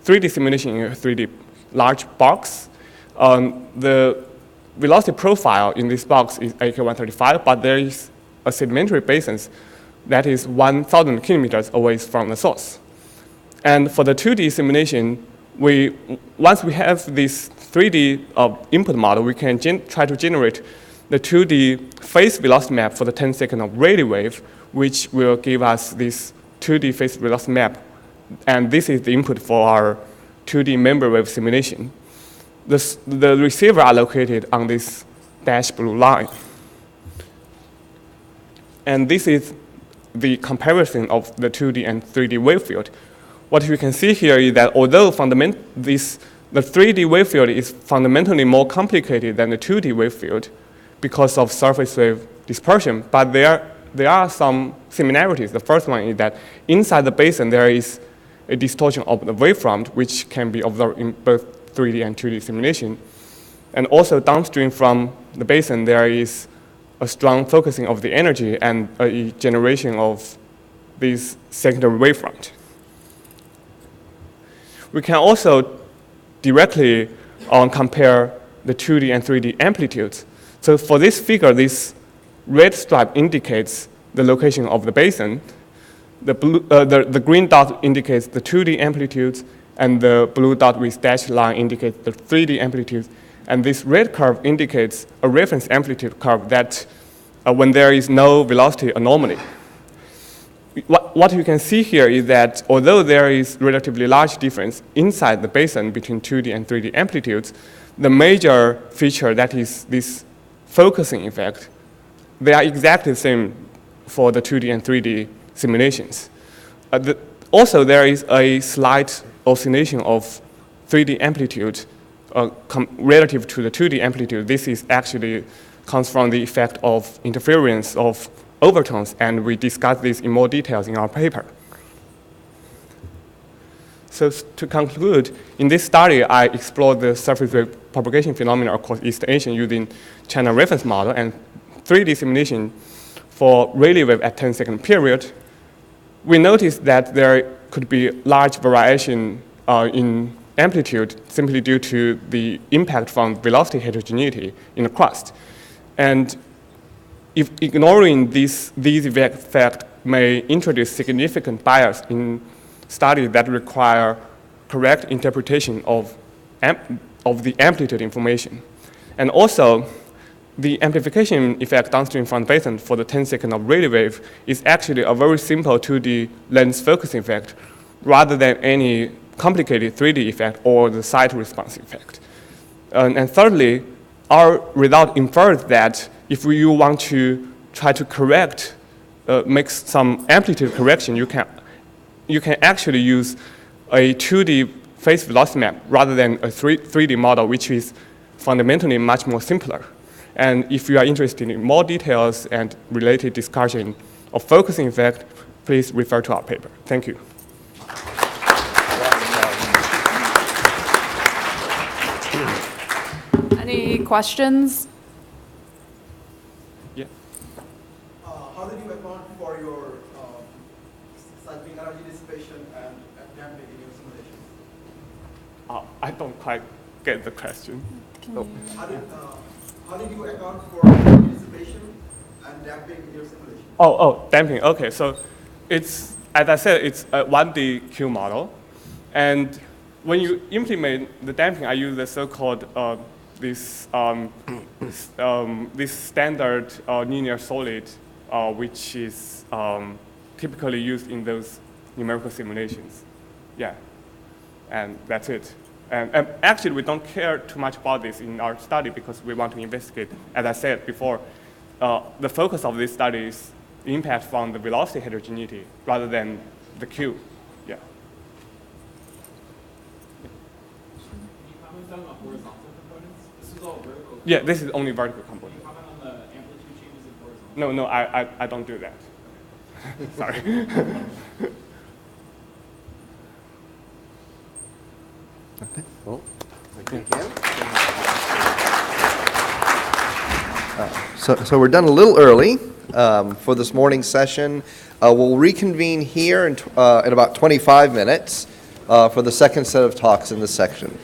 3D simulation in a 3D large box. The velocity profile in this box is AK-135, but there is a sedimentary basin that is 1,000 kilometers away from the source. And for the 2D simulation, once we have this 3D input model, we can try to generate the 2D phase velocity map for the 10 second of radio wave, which will give us this 2D phase velocity map. And this is the input for our 2D member wave simulation. The receiver are located on this dashed blue line. And this is the comparison of the 2D and 3D wave field. What you can see here is that although the 3D wave field is fundamentally more complicated than the 2D wave field because of surface wave dispersion, but there are some similarities. The first one is that inside the basin there is a distortion of the wavefront, which can be observed in both 3D and 2D simulation. And also downstream from the basin, there is a strong focusing of the energy and a generation of this secondary wavefront. We can also directly compare the 2D and 3D amplitudes. So for this figure, this red stripe indicates the location of the basin. The green dot indicates the 2D amplitudes, and the blue dot with dashed line indicates the 3D amplitudes. And this red curve indicates a reference amplitude curve that when there is no velocity anomaly. What you can see here is that although there is relatively large difference inside the basin between 2D and 3D amplitudes, the major feature, that is this focusing effect, they are exactly the same for the 2D and 3D simulations. Also, there is a slight oscillation of 3D amplitude relative to the 2D amplitude. This is actually comes from the effect of interference of overtones, and we discuss this in more details in our paper. So to conclude, in this study, I explored the surface wave propagation phenomena across East Asia using China reference model and 3D simulation for radio wave at 10-second period. We noticed that there could be large variation in amplitude simply due to the impact from velocity heterogeneity in the crust. And if ignoring these effects may introduce significant bias in studies that require correct interpretation of the amplitude information. And also, the amplification effect downstream from the basin for the 10-second of radio wave is actually a very simple 2D lens focusing effect rather than any complicated 3D effect or the site response effect. And thirdly, our result infers that if you want to try to correct, make some amplitude correction, you can actually use a 2D phase velocity map rather than a 3D model, which is fundamentally much more simpler. And if you are interested in more details and related discussion of focusing effect, please refer to our paper. Thank you. Any questions? Yeah. How did you account for your seismic energy dissipation and damping in your simulation? I don't quite get the question. How did you account for energy dissipation and damping in your simulation? Damping. Okay, so it's, as I said, it's a 1D Q model. And when you implement the damping, I use the so-called this standard linear solid, which is typically used in those numerical simulations. Yeah, and that's it. And actually, we don't care too much about this in our study because we want to investigate, as I said before, the focus of this study is the impact from the velocity heterogeneity rather than the Q. Yeah. Yeah, this is only vertical component. Can you comment on the amplitude changes in horizontal? No, I don't do that. Sorry. Okay. Well, again. So we're done a little early for this morning's session. We'll reconvene here in about 25 minutes for the second set of talks in this section.